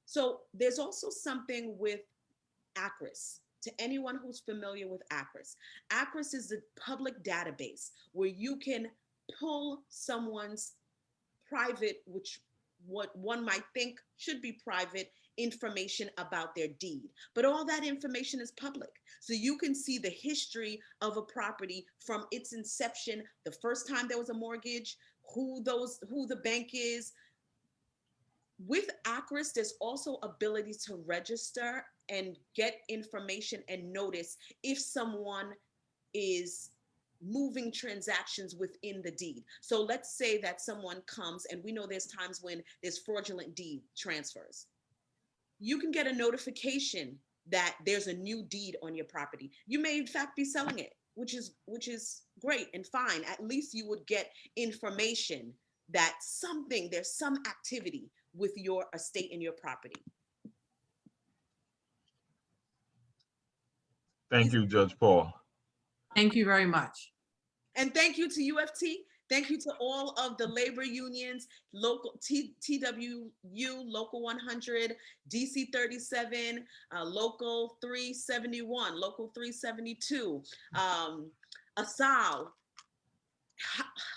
So there's also something with ACRIS. To anyone who's familiar with ACRIS, ACRIS is the public database where you can pull someone's private, what one might think should be private, information about their deed. But all that information is public. So you can see the history of a property from its inception, the first time there was a mortgage, who the bank is. With ACRIS, there's also ability to register and get information and notice if someone is moving transactions within the deed. So let's say that someone comes, and we know there's times when there's fraudulent deed transfers. You can get a notification that there's a new deed on your property. You may in fact be selling it, which is great and fine. At least you would get information that there's some activity with your estate and your property. Thank you, Judge Paul. Thank you very much. And thank you to UFT. Thank you to all of the labor unions, local TWU, Local 100, DC 37, Local 371, Local 372, ASAL,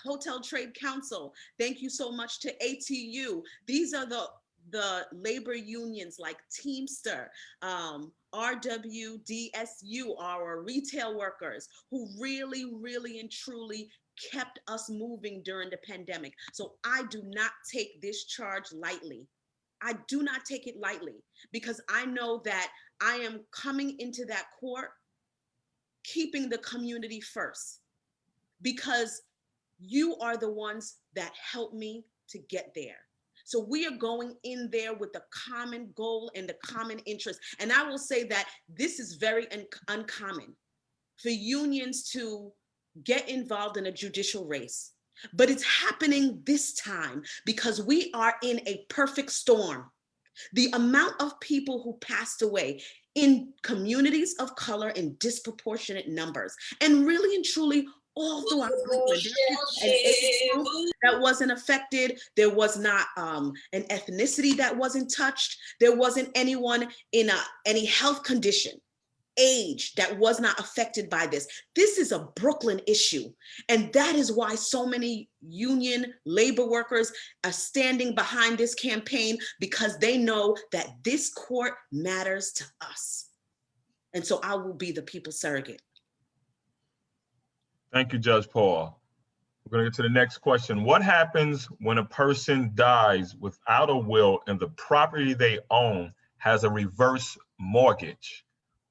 Hotel Trade Council. Thank you so much to ATU. These are the labor unions like Teamster, RWDSU, our retail workers, who really, really and truly kept us moving during the pandemic. So I do not take this charge lightly. I do not take it lightly, because I know that I am coming into that court keeping the community first, because you are the ones that helped me to get there. So we are going in there with the common goal and the common interest. And I will say that this is very uncommon for unions to get involved in a judicial race. But it's happening this time because we are in a perfect storm. The amount of people who passed away in communities of color in disproportionate numbers, and really and truly all throughout Brooklyn, that wasn't affected. There was not an ethnicity that wasn't touched. There wasn't anyone in any health condition, age, that was not affected by this. This is a Brooklyn issue. And that is why so many union labor workers are standing behind this campaign, because they know that this court matters to us. And so I will be the people's surrogate. Thank you, Judge Paul. We're going to get to the next question. What happens when a person dies without a will and the property they own has a reverse mortgage?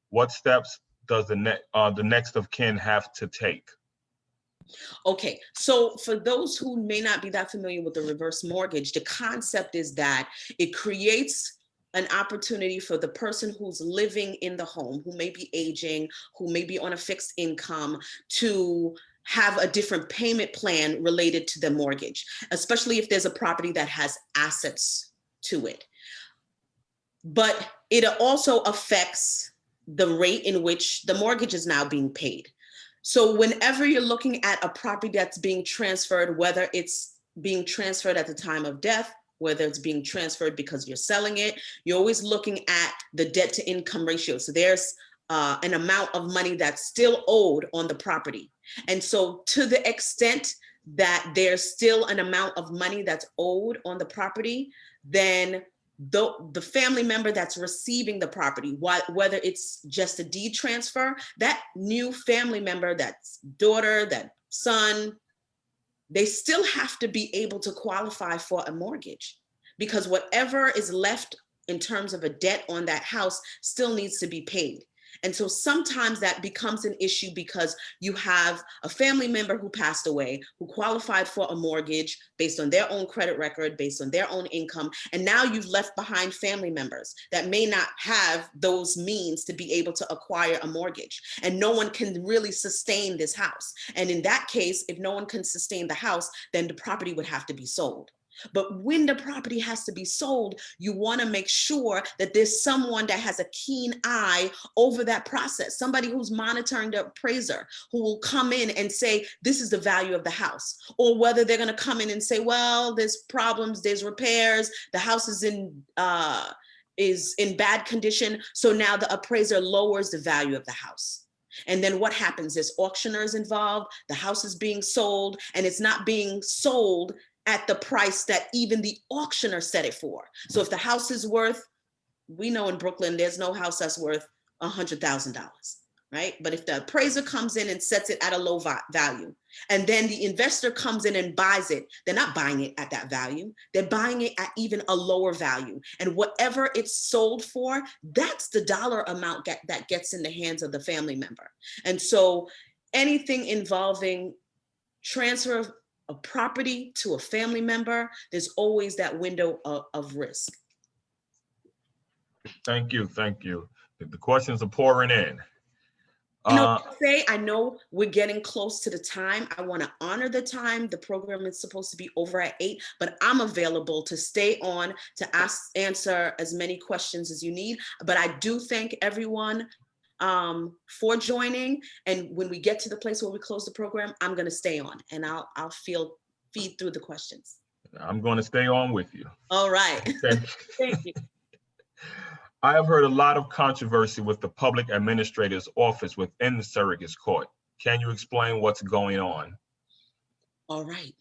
What steps does the next of kin have to take? Okay, so for those who may not be that familiar with the reverse mortgage, the concept is that it creates an opportunity for the person who's living in the home, who may be aging, who may be on a fixed income, to have a different payment plan related to the mortgage, especially if there's a property that has assets to it. But it also affects the rate in which the mortgage is now being paid. So whenever you're looking at a property that's being transferred, whether it's being transferred at the time of death, whether it's being transferred because you're selling it, you're always looking at the debt to income ratio. So there's an amount of money that's still owed on the property. And so to the extent that there's still an amount of money that's owed on the property, then the family member that's receiving the property, whether it's just a deed transfer, that new family member, that's daughter, that son, they still have to be able to qualify for a mortgage, because whatever is left in terms of a debt on that house still needs to be paid. And so sometimes that becomes an issue because you have a family member who passed away, who qualified for a mortgage based on their own credit record, based on their own income. And now you've left behind family members that may not have those means to be able to acquire a mortgage. And no one can really sustain this house. And in that case, if no one can sustain the house, then the property would have to be sold. But when the property has to be sold, you want to make sure that there's someone that has a keen eye over that process, somebody who's monitoring the appraiser, who will come in and say, this is the value of the house, or whether they're going to come in and say, well, there's problems, there's repairs, the house is in bad condition. So now the appraiser lowers the value of the house. And then what happens? There's auctioneers involved, the house is being sold, and it's not being sold at the price that even the auctioneer set it for. So if the house is worth, we know in Brooklyn, there's no house that's worth $100,000, right? But if the appraiser comes in and sets it at a low value, and then the investor comes in and buys it, they're not buying it at that value. They're buying it at even a lower value. And whatever it's sold for, that's the dollar amount that gets in the hands of the family member. And so anything involving transfer of a property to a family member, there's always that window of risk. Thank you, thank you. The questions are pouring in. I know we're getting close to the time. I want to honor the time. The program is supposed to be over at 8, but I'm available to stay on to answer as many questions as you need. But I do thank everyone for joining. And when we get to the place where we close the program, I'm going to stay on and I'll feed through the questions. I'm going to stay on with you. All right. Okay. Thank you. I have heard a lot of controversy with the public administrator's office within the Surrogates Court. Can you explain what's going on? All right.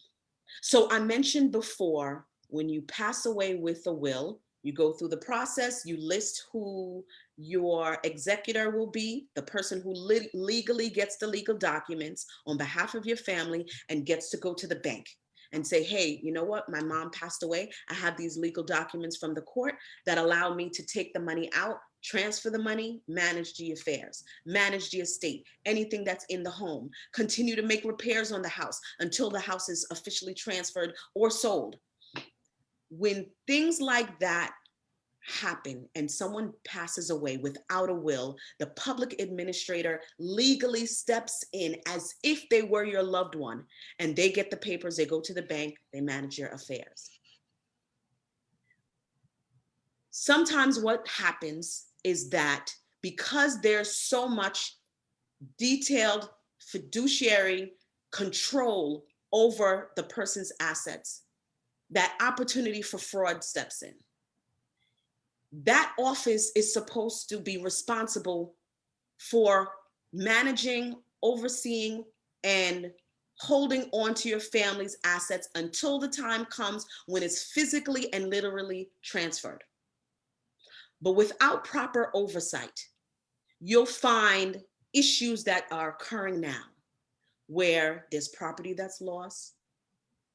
So I mentioned before, when you pass away with a will, you go through the process, you list who your executor will be, the person who legally gets the legal documents on behalf of your family and gets to go to the bank and say, hey, you know what? My mom passed away. I have these legal documents from the court that allow me to take the money out, transfer the money, manage the affairs, manage the estate, anything that's in the home, continue to make repairs on the house until the house is officially transferred or sold. When things like that happen and someone passes away without a will, the public administrator legally steps in as if they were your loved one, and they get the papers, they go to the bank, they manage your affairs. Sometimes what happens is that because there's so much detailed fiduciary control over the person's assets, that opportunity for fraud steps in. That office is supposed to be responsible for managing, overseeing, and holding on to your family's assets until the time comes when it's physically and literally transferred. But without proper oversight, you'll find issues that are occurring now, where there's property that's lost,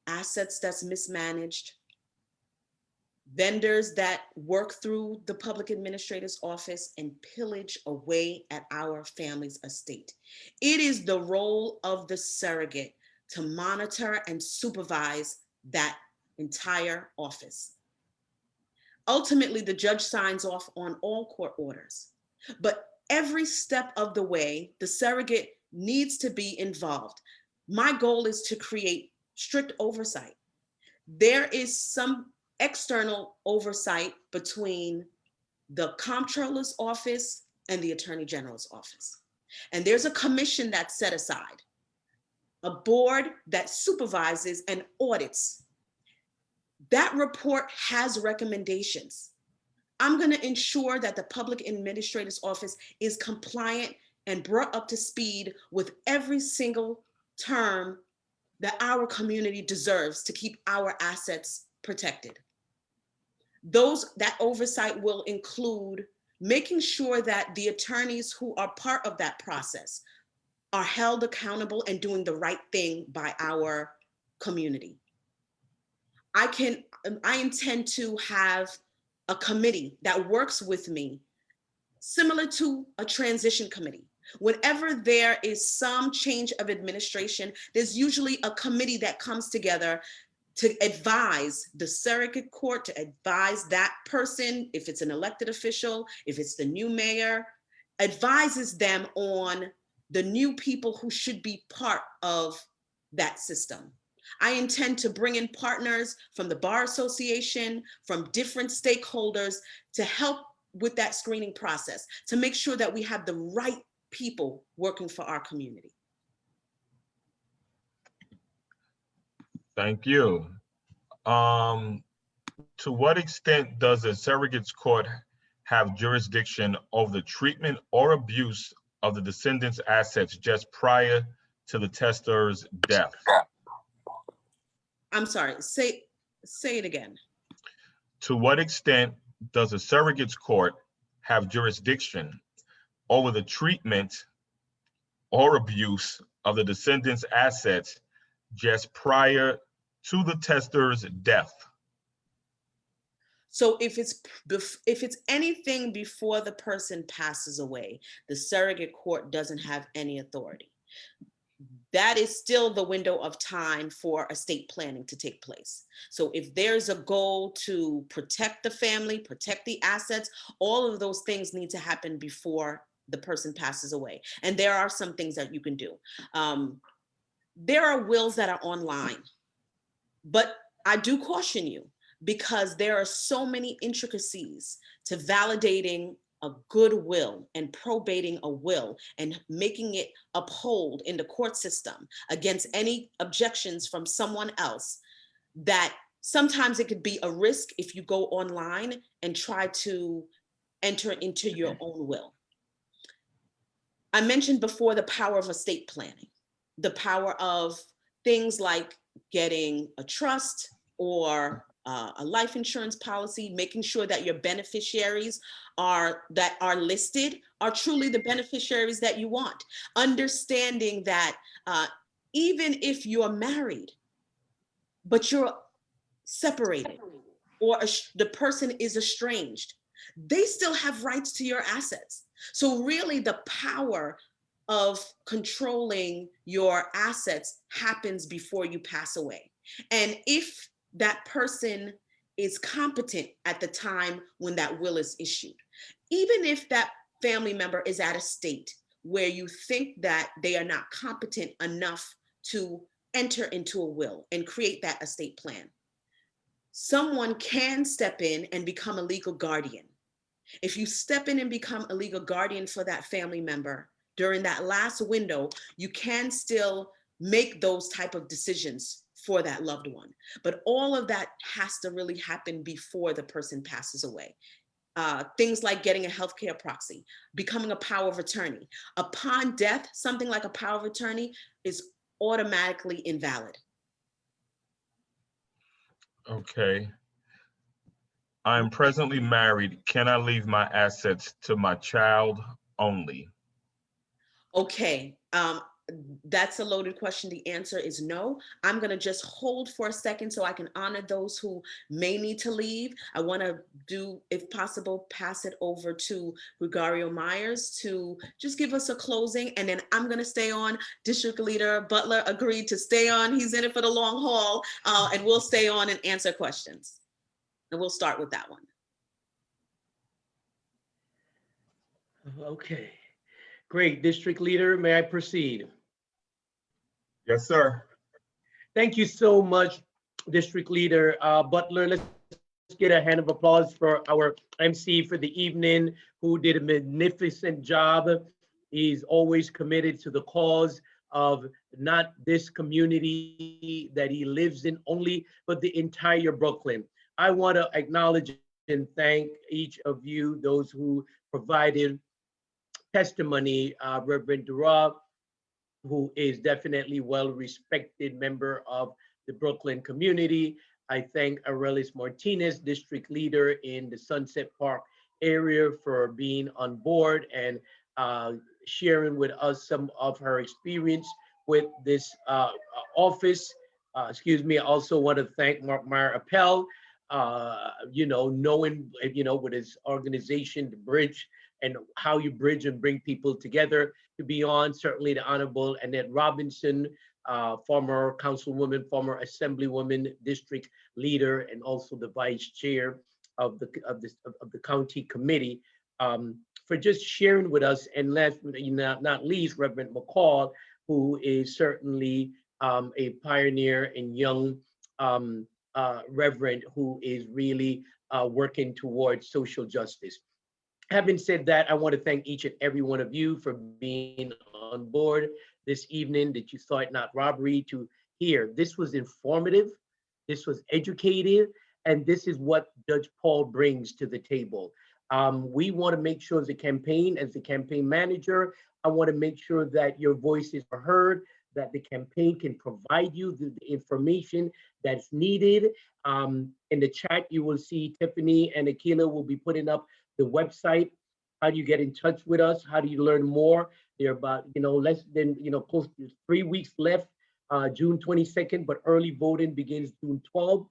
assets that's mismanaged, vendors that work through the public administrator's office and pillage away at our family's estate. It is the role of the surrogate to monitor and supervise that entire office. Ultimately, the judge signs off on all court orders, but every step of the way, the surrogate needs to be involved. My goal is to create strict oversight. There is some external oversight between the comptroller's office and the attorney general's office. And there's a commission that's set aside, a board that supervises and audits. That report has recommendations. I'm going to ensure that the public administrator's office is compliant and brought up to speed with every single term that our community deserves to keep our assets protected. That oversight will include making sure that the attorneys who are part of that process are held accountable and doing the right thing by our community. I intend to have a committee that works with me, similar to a transition committee. Whenever there is some change of administration, there's usually a committee that comes together to advise the surrogate court, to advise that person, if it's an elected official, if it's the new mayor, advises them on the new people who should be part of that system. I intend to bring in partners from the Bar Association, from different stakeholders to help with that screening process, to make sure that we have the right people working for our community. Thank you. To what extent does the surrogates court have jurisdiction over the treatment or abuse of the descendant's assets just prior to the tester's death? I'm sorry, say it again. To what extent does the surrogates court have jurisdiction over the treatment or abuse of the descendant's assets just prior to the tester's death? So if it's anything before the person passes away, the surrogate court doesn't have any authority. That is still the window of time for estate planning to take place. So if there's a goal to protect the family, protect the assets, all of those things need to happen before the person passes away. And there are some things that you can do. There are wills that are online, but I do caution you, because there are so many intricacies to validating a good will and probating a will and making it uphold in the court system against any objections from someone else, that sometimes it could be a risk if you go online and try to enter into your own will. I mentioned before the power of estate planning, the power of things like getting a trust or a life insurance policy, making sure that your beneficiaries that are listed are truly the beneficiaries that you want. Understanding that even if you're married, but you're separated, or the person is estranged, they still have rights to your assets. So really the power of controlling your assets happens before you pass away. And if that person is competent at the time when that will is issued, even if that family member is at a state where you think that they are not competent enough to enter into a will and create that estate plan, someone can step in and become a legal guardian. If you step in and become a legal guardian for that family member during that last window, you can still make those type of decisions for that loved one. But all of that has to really happen before the person passes away. Things like getting a healthcare proxy, becoming a power of attorney. Upon death, something like a power of attorney is automatically invalid. Okay. I'm presently married. Can I leave my assets to my child only? Okay, that's a loaded question. The answer is no. I'm gonna just hold for a second so I can honor those who may need to leave. I wanna do, if possible, pass it over to Gregorio Myers to just give us a closing, and then I'm gonna stay on. District Leader Butler agreed to stay on. He's in it for the long haul, and we'll stay on and answer questions. And we'll start with that one. Okay, great. District Leader, may I proceed? Yes, sir. Thank you so much, District Leader Butler. Let's get a hand of applause for our MC for the evening, who did a magnificent job. He's always committed to the cause of not this community that he lives in only, but the entire Brooklyn. I want to acknowledge and thank each of you, those who provided testimony, Reverend Dura, who is definitely well-respected member of the Brooklyn community. I thank Aurelis Martinez, district leader in the Sunset Park area, for being on board and sharing with us some of her experience with this office. Excuse me. I also want to thank Mark Meyer Appel, knowing, with his organization, the Bridge, and how you bridge and bring people together, to be on. Certainly the Honorable Annette Robinson, former councilwoman, former assemblywoman, district leader, and also the vice chair of the county committee, for just sharing with us. And last but not least, Reverend McCall, who is certainly a pioneer and young reverend who is really working towards social justice. Having said that, I want to thank each and every one of you for being on board this evening, that you thought not robbery to hear. This was informative, this was educative, and this is what Judge Paul brings to the table. We want to make sure as a campaign manager, I want to make sure that your voices are heard, that the campaign can provide you the information that's needed. In the chat, you will see Tiffany and Akila will be putting up the website. How do you get in touch with us? How do you learn more? There are about, less than, close to 3 weeks left, June 22nd, but early voting begins June 12th.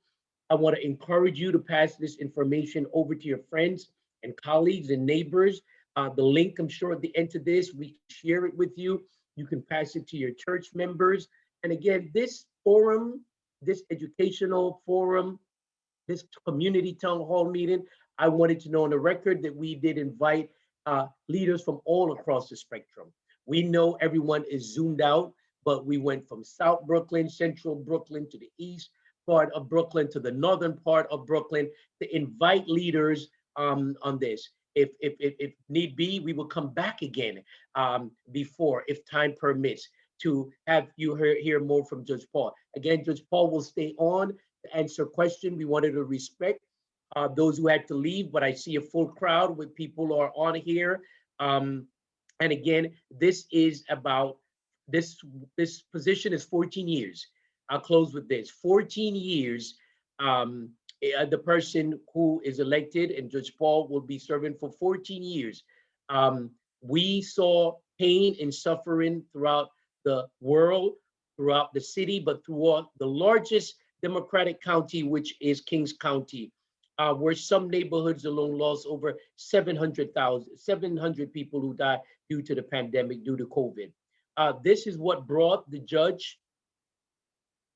I want to encourage you to pass this information over to your friends and colleagues and neighbors. The link, I'm sure, at the end of this, we share it with you. You can pass it to your church members. And again, this forum, this educational forum, this community town hall meeting, I wanted to know on the record that we did invite leaders from all across the spectrum. We know everyone is zoomed out, but we went from South Brooklyn, Central Brooklyn, to the east part of Brooklyn, to the northern part of Brooklyn, to invite leaders on this. If need be, we will come back again before, if time permits, to have you hear more from Judge Paul. Again, Judge Paul will stay on to answer questions. We wanted to respect those who had to leave, but I see a full crowd with people who are on here. And again, this is about, this position is 14 years. I'll close with this, 14 years. The person who is elected, and Judge Paul will be serving for 14 years. We saw pain and suffering throughout the world, throughout the city, but throughout the largest Democratic county, which is Kings County, where some neighborhoods alone lost over 700 people who died due to the pandemic, due to COVID. This is what brought the judge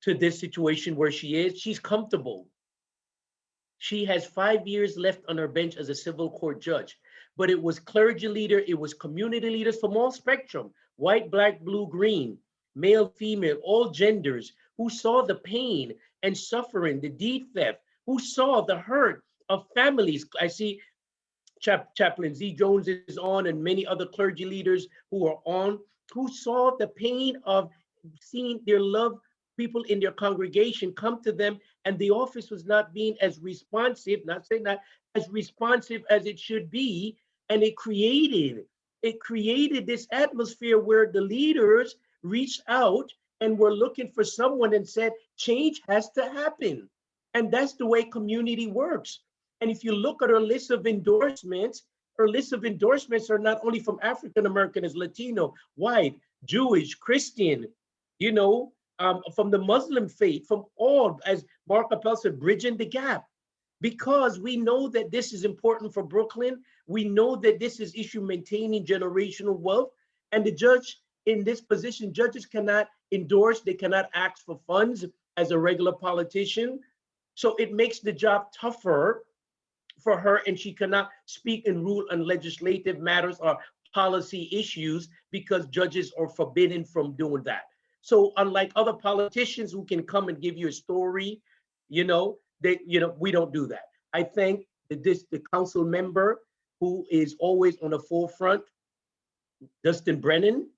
to this situation where she is. She's comfortable. She has 5 years left on her bench as a civil court judge, but it was clergy leader, it was community leaders from all spectrum, white, black, blue, green, male, female, all genders, who saw the pain and suffering, the deed theft, who saw the hurt of families. I see Chaplain Z. Jones is on, and many other clergy leaders who are on, who saw the pain of seeing their loved people in their congregation come to them, and the office was not being as responsive, not saying that, as responsive as it should be. And it created this atmosphere where the leaders reached out and were looking for someone and said, change has to happen. And that's the way community works. And if you look at her list of endorsements, are not only from African Americans, Latino, white, Jewish, Christian, from the Muslim faith, from all, as Mark Appel said, bridging the gap. Because we know that this is important for Brooklyn. We know that this is issue maintaining generational wealth. And the judge in this position, judges cannot endorse, they cannot ask for funds as a regular politician. So it makes the job tougher for her, and she cannot speak and rule on legislative matters or policy issues because judges are forbidden from doing that. So unlike other politicians who can come and give you a story, we don't do that. I thank the council member who is always on the forefront, Dustin Brennan,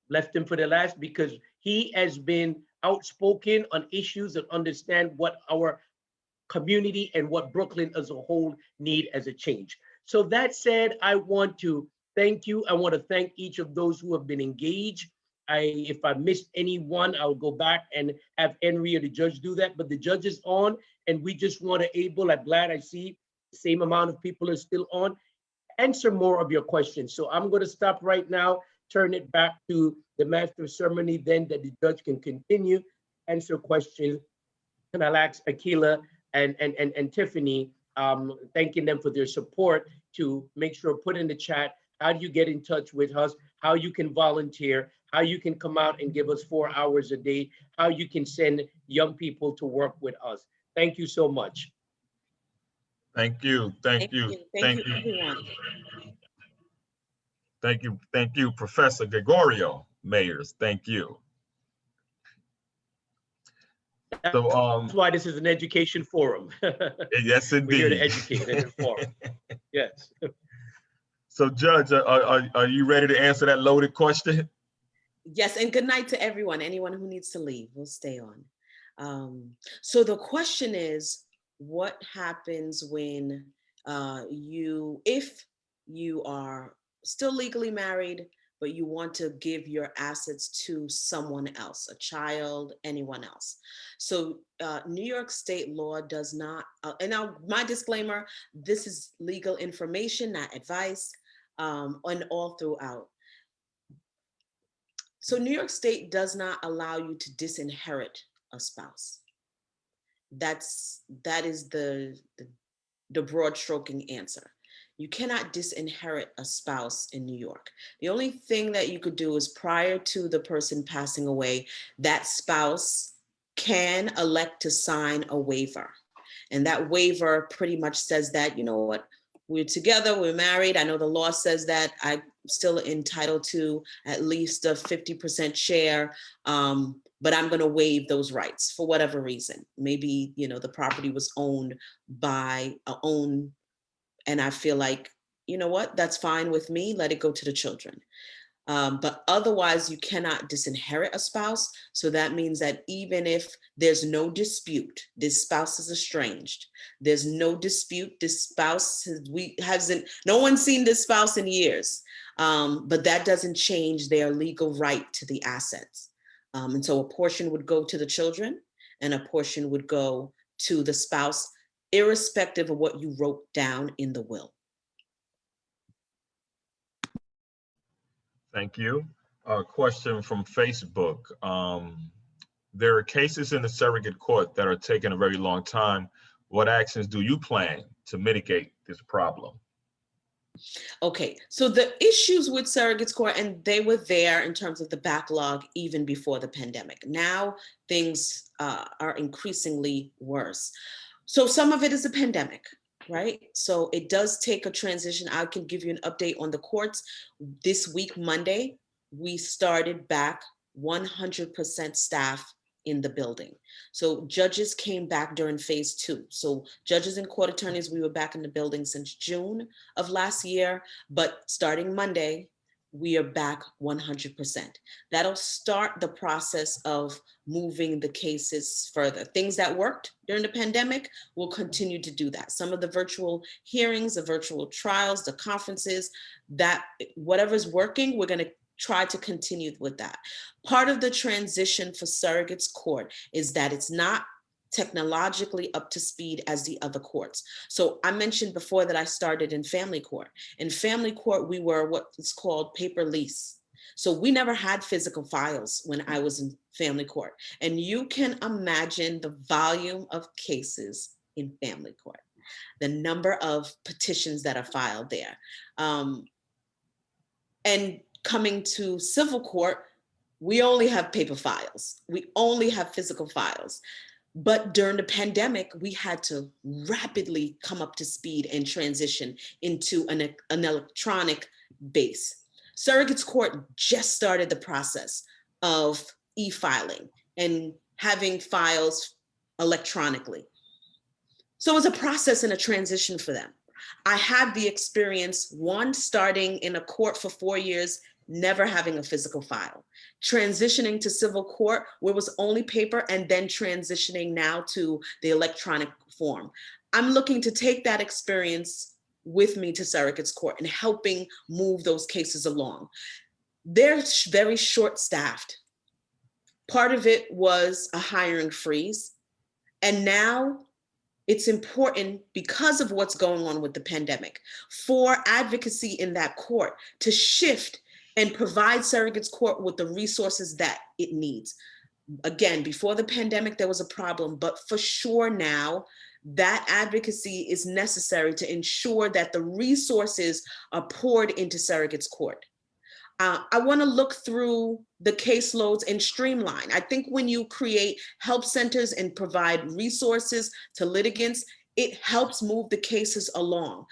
left him for the last because he has been outspoken on issues that understand what our community and what Brooklyn as a whole need as a change. So that said, I want to thank you. I want to thank each of those who have been engaged If I missed anyone, I'll go back and have Henry or the judge do that. But the judge is on, and we just want to I'm glad I see the same amount of people are still on. Answer more of your questions. So I'm going to stop right now, turn it back to the master of ceremony, then that the judge can continue, answer questions. And I'll ask Akila and Tiffany, thanking them for their support, to make sure, put in the chat, how do you get in touch with us, how you can volunteer, how you can come out and give us 4 hours a day, how you can send young people to work with us. Thank you so much. Thank you. Thank you. Thank you, everyone. Thank you. Thank you, Professor Gregorio Mayers. Thank you. So, that's why this is an education forum. Yes, indeed. We're here to educate and inform. Yes. So, Judge, are you ready to answer that loaded question? Yes, and good night to everyone. Anyone who needs to leave, we'll stay on. So the question is, what happens when if you are still legally married, but you want to give your assets to someone else, a child, anyone else? So New York state law does not, and now my disclaimer, this is legal information, not advice, and all throughout. So New York state does not allow you to disinherit a spouse. That is the broad stroking answer. You cannot disinherit a spouse in New York. The only thing that you could do is, prior to the person passing away, that spouse can elect to sign a waiver. And that waiver pretty much says that, you know what, we're together, we're married. I know the law says that I'm still entitled to at least a 50% share, but I'm going to waive those rights for whatever reason. Maybe, you know, the property was owned by and I feel like, you know what, that's fine with me. Let it go to the children. But otherwise, you cannot disinherit a spouse. So that means that even if there's no dispute, this spouse is estranged, there's no dispute, this spouse no one's seen this spouse in years, but that doesn't change their legal right to the assets. And so a portion would go to the children and a portion would go to the spouse, irrespective of what you wrote down in the will. Thank you. A question from Facebook. There are cases in the surrogate court that are taking a very long time. What actions do you plan to mitigate this problem? Okay, so the issues with surrogates court, and they were there in terms of the backlog even before the pandemic. Now things are increasingly worse. So some of it is the pandemic, right? So it does take a transition. I can give you an update on the courts. This week, Monday, we started back 100% staff in the building. So judges came back during phase 2. So judges and court attorneys, we were back in the building since June of last year, but starting Monday, we are back 100%. That'll start the process of moving the cases further. Things that worked during the pandemic, we'll continue to do that. Some of the virtual hearings, the virtual trials, the conferences, that whatever's working, we're gonna try to continue with that. Part of the transition for surrogates court is that it's not technologically up to speed as the other courts. So I mentioned before that I started in family court. In family court, we were what is called paper lease. So we never had physical files when I was in family court. And you can imagine the volume of cases in family court, the number of petitions that are filed there. And coming to civil court, we only have paper files. We only have physical files. But during the pandemic, we had to rapidly come up to speed and transition into an electronic base. Surrogates court just started the process of e-filing and having files electronically. So it was a process and a transition for them. I had the experience, one, starting in a court for 4 years, never having a physical file, transitioning to civil court where it was only paper, and then transitioning now to the electronic form. I'm looking to take that experience with me to surrogates court and helping move those cases along. they're very short-staffed. Part of it was a hiring freeze. And now it's important, because of what's going on with the pandemic, for advocacy in that court to shift and provide surrogates court with the resources that it needs. Again, before the pandemic, there was a problem, but for sure now, that advocacy is necessary to ensure that the resources are poured into surrogates court. I want to look through the caseloads and streamline. I think when you create help centers and provide resources to litigants, it helps move the cases along.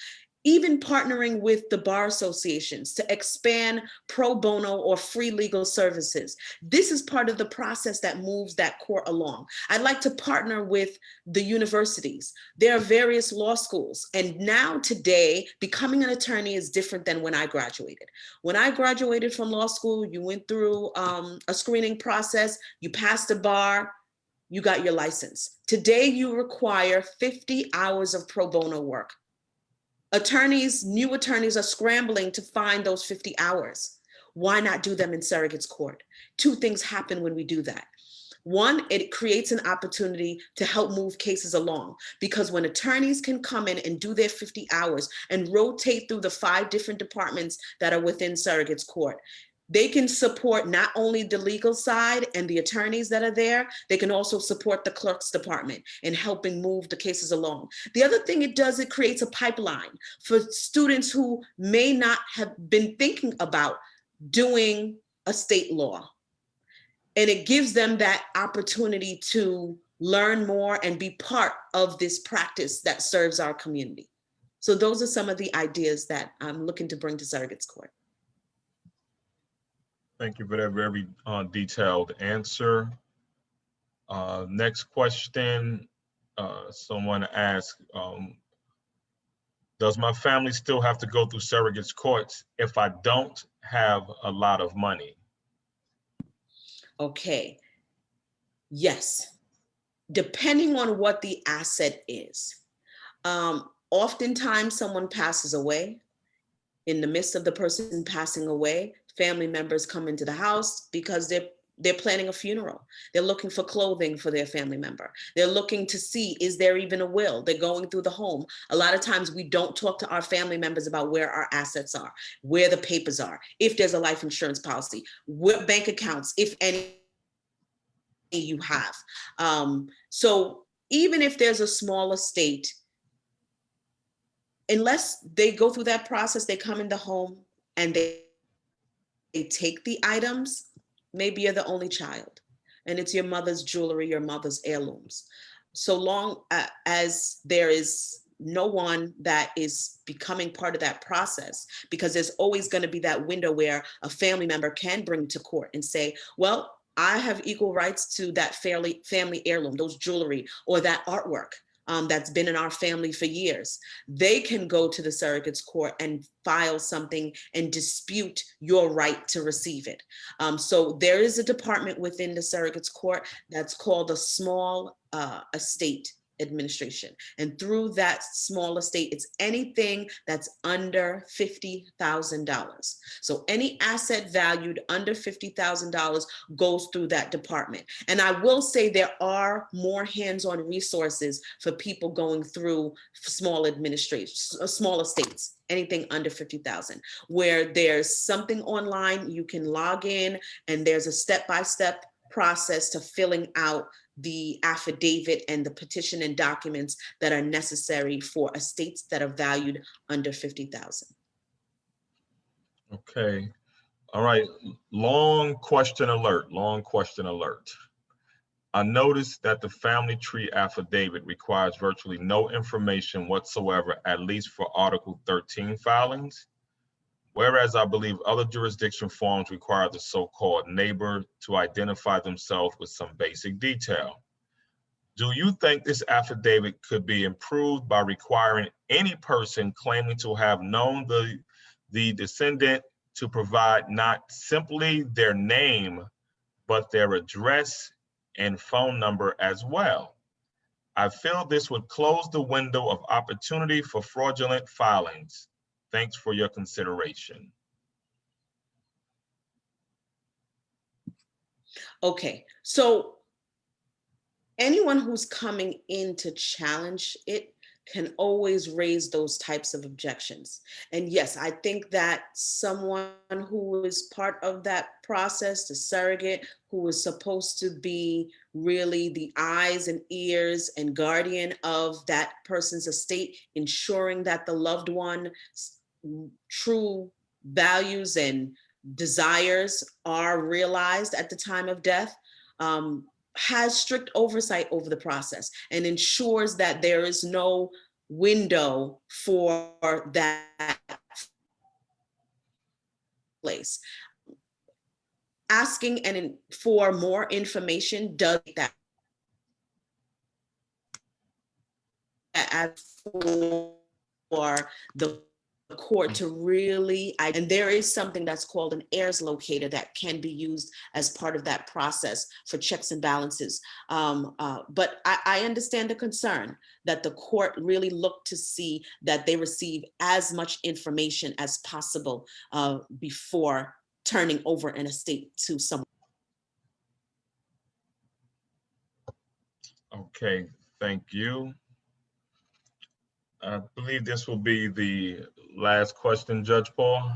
Even partnering with the bar associations to expand pro bono or free legal services. This is part of the process that moves that court along. I'd like to partner with the universities. There are various law schools, and now today, becoming an attorney is different than when I graduated. When I graduated from law school, you went through a screening process, you passed the bar, you got your license. Today, you require 50 hours of pro bono work. Attorneys, new attorneys are scrambling to find those 50 hours. Why not do them in surrogates court? Two things happen when we do that. One, it creates an opportunity to help move cases along, because when attorneys can come in and do their 50 hours and rotate through the 5 different departments that are within surrogates court, they can support not only the legal side and the attorneys that are there, they can also support the clerk's department in helping move the cases along. The other thing it does, it creates a pipeline for students who may not have been thinking about doing a state law. And it gives them that opportunity to learn more and be part of this practice that serves our community. So those are some of the ideas that I'm looking to bring to surrogates court. Thank you for that very detailed answer. Next question, someone asked, does my family still have to go through surrogates courts if I don't have a lot of money? Okay, yes, depending on what the asset is. Oftentimes someone passes away. In the midst of the person passing away, family members come into the house because they're planning a funeral. They're looking for clothing for their family member. They're looking to see, is there even a will? They're going through the home. A lot of times we don't talk to our family members about where our assets are, where the papers are, if there's a life insurance policy, what bank accounts, if any, you have. So even if there's a small estate, unless they go through that process, they come in the home and they take the items, maybe you're the only child and it's your mother's jewelry, your mother's heirlooms. So long as there is no one that is becoming part of that process, because there's always going to be that window where a family member can bring to court and say, well, I have equal rights to that family heirloom, those jewelry or that artwork that's been in our family for years. They can go to the surrogates court and file something and dispute your right to receive it. So there is a department within the surrogates court that's called a small estate administration. And through that small estate, it's anything that's under $50,000. So any asset valued under $50,000 goes through that department. And I will say there are more hands-on resources for people going through small small estates, anything under 50,000, where there's something online, you can log in and there's a step-by-step process to filling out the affidavit and the petition and documents that are necessary for estates that are valued under 50,000. Okay. All right. Long question alert. Long question alert. I noticed that the family tree affidavit requires virtually no information whatsoever, at least for Article 13 filings. Whereas I believe other jurisdiction forms require the so-called neighbor to identify themselves with some basic detail. Do you think this affidavit could be improved by requiring any person claiming to have known the descendant to provide not simply their name, but their address and phone number as well? I feel this would close the window of opportunity for fraudulent filings. Thanks for your consideration. Okay, so anyone who's coming in to challenge it can always raise those types of objections. And yes, I think that someone who is part of that process, the surrogate, who is supposed to be really the eyes and ears and guardian of that person's estate, ensuring that the loved one's true values and desires are realized at the time of death, has strict oversight over the process and ensures that there is no window for that place. Asking for more information does that as for the court to really, and there is something that's called an heirs locator that can be used as part of that process for checks and balances. But I understand the concern that the court really look to see that they receive as much information as possible before turning over an estate to someone. Okay, thank you. I believe this will be the last question, Judge Paul.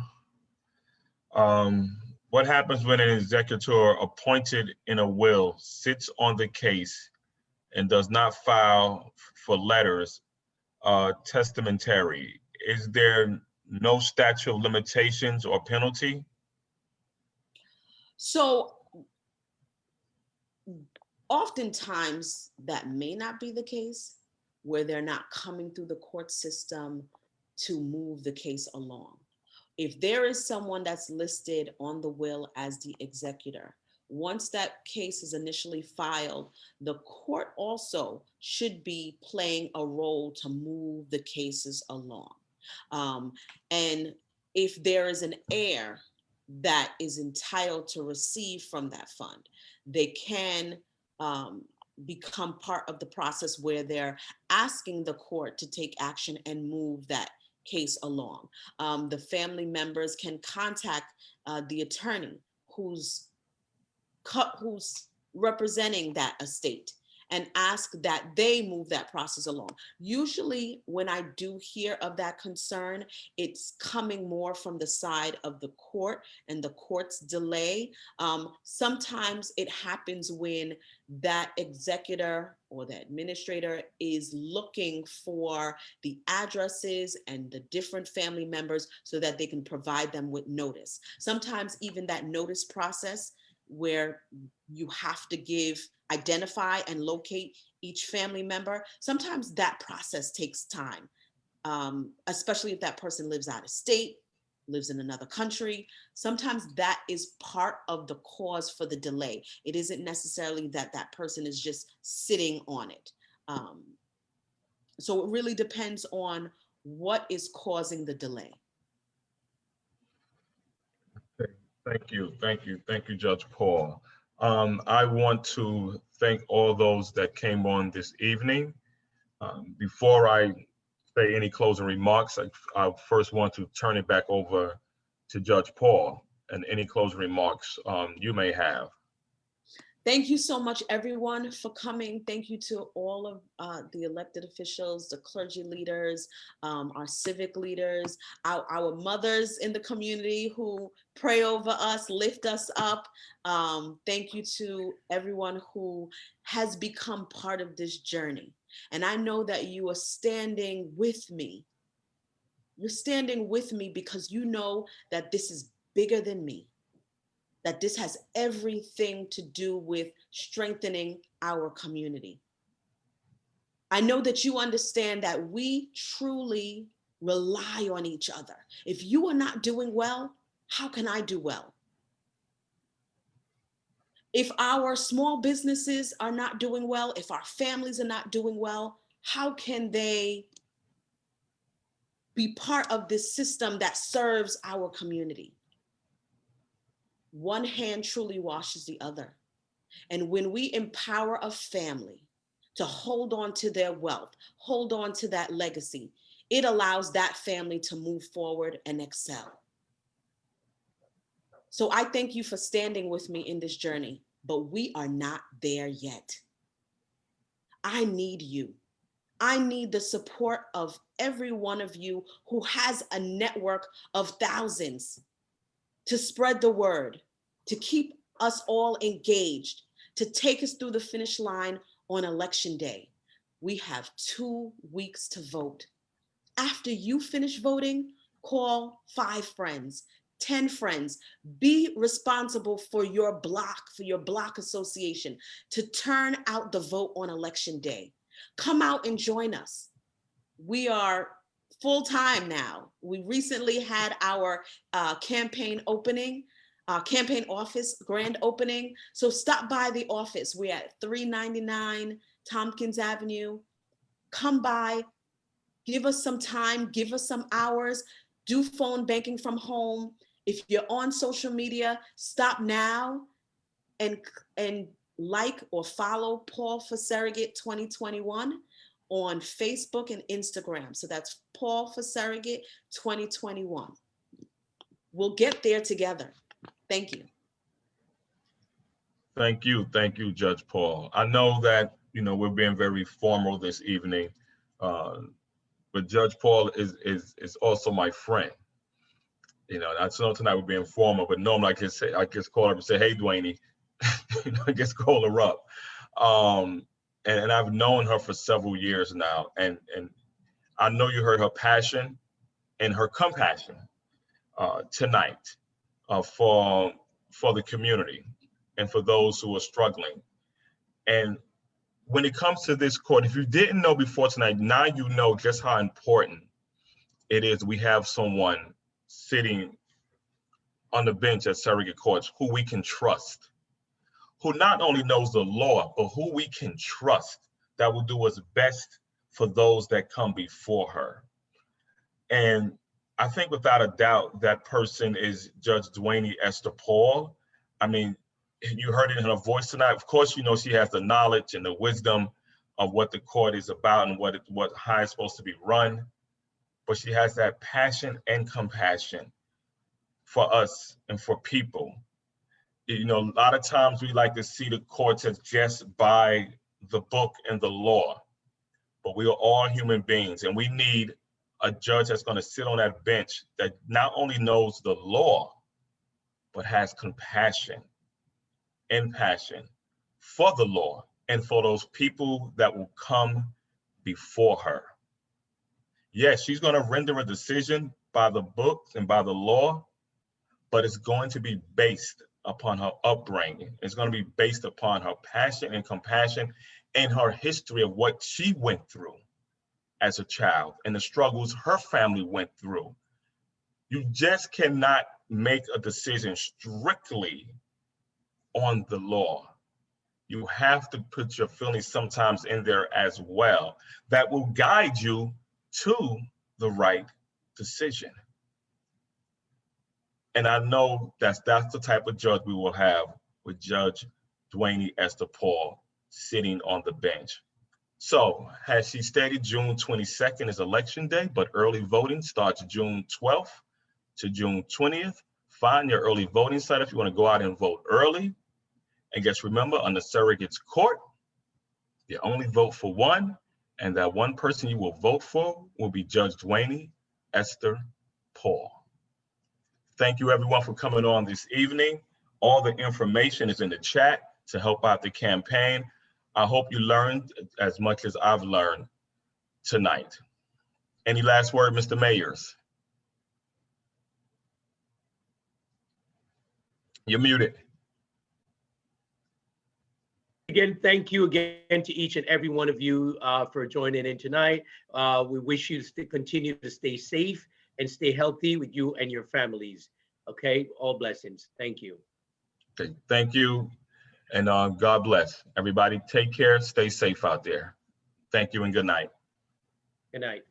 What happens when an executor appointed in a will sits on the case and does not file for letters testamentary? Is there no statute of limitations or penalty? So oftentimes that may not be the case, where they're not coming through the court system to move the case along. If there is someone that's listed on the will as the executor, once that case is initially filed, the court also should be playing a role to move the cases along. And if there is an heir that is entitled to receive from that fund, they can become part of the process where they're asking the court to take action and move that case along. The family members can contact the attorney who's representing that estate and ask that they move that process along. Usually when I do hear of that concern, it's coming more from the side of the court and the court's delay. Sometimes it happens when that executor or the administrator is looking for the addresses and the different family members so that they can provide them with notice. Sometimes even that notice process where you have to identify and locate each family member, sometimes that process takes time, especially if that person lives out of state, lives in another country. Sometimes that is part of the cause for the delay. It isn't necessarily that that person is just sitting on it. So it really depends on what is causing the delay. Thank you, Judge Paul. I want to thank all those that came on this evening. Before I say any closing remarks, I first want to turn it back over to Judge Paul and any closing remarks you may have. Thank you so much, everyone, for coming. Thank you to all of the elected officials, the clergy leaders, our civic leaders, our mothers in the community who pray over us, lift us up. Thank you to everyone who has become part of this journey. And I know that you are standing with me. You're standing with me because you know that this is bigger than me, that this has everything to do with strengthening our community. I know that you understand that we truly rely on each other. If you are not doing well, how can I do well? If our small businesses are not doing well, if our families are not doing well, how can they be part of this system that serves our community? One hand truly washes the other. And when we empower a family to hold on to their wealth, hold on to that legacy, it allows that family to move forward and excel. So I thank you for standing with me in this journey. but we are not there yet. I need you. I need the support of every one of you who has a network of thousands to spread the word, to keep us all engaged, to take us through the finish line on election day. We have 2 weeks to vote. After you finish voting, call 5 friends, 10 friends. Be responsible for your block association to turn out the vote on election day. Come out and join us. We are full-time now. We recently had our campaign opening, campaign office grand opening. So stop by the office. We're at 399 Tompkins Avenue. Come by, give us some time, give us some hours, do phone banking from home. If you're on social media, stop now and like or follow Paul for Surrogate 2021 on Facebook and Instagram. So that's Paul for Surrogate 2021. We'll get there together. Thank you. Thank you, Judge Paul. I know that, we're being very formal this evening, but Judge Paul is also my friend. I know tonight we're being formal, but normally I just call her and say, hey, Dwayne, I just call her up. And I've known her for several years now, and I know you heard her passion and her compassion tonight for the community and for those who are struggling. And when it comes to this court, if you didn't know before tonight, now you know just how important it is we have someone sitting on the bench at surrogate courts who we can trust, who not only knows the law, but who we can trust that will do what's best for those that come before her. And I think without a doubt, that person is Judge Dwayne Esther Paul. I mean, you heard it in her voice tonight. Of course, she has the knowledge and the wisdom of what the court is about and how it's supposed to be run. But she has that passion and compassion for us and for people. A lot of times we like to see the courts as just by the book and the law, but we are all human beings, and we need a judge that's going to sit on that bench that not only knows the law, but has compassion and passion for the law and for those people that will come before her. Yes, she's going to render a decision by the books and by the law, but it's going to be based upon her upbringing. It's going to be based upon her passion and compassion and her history of what she went through as a child and the struggles her family went through. You just cannot make a decision strictly on the law. You have to put your feelings sometimes in there as well that will guide you to the right decision. And I know that's the type of judge we will have with Judge Dwayne Esther Paul sitting on the bench. So, as she stated, June 22nd is election day, but early voting starts June 12th to June 20th. Find your early voting site if you want to go out and vote early. And just remember, on the surrogate's court, you only vote for one, and that one person you will vote for will be Judge Dwayne Esther Paul. Thank you everyone for coming on this evening. All the information is in the chat to help out the campaign. I hope you learned as much as I've learned tonight. Any last word, Mr. Mayers? You're muted. Again, thank you again to each and every one of you for joining in tonight. We wish you to continue to stay safe and stay healthy with you and your families. Okay, all blessings. Thank you. Okay, thank you, and God bless. Everybody take care, stay safe out there. Thank you and good night. Good night.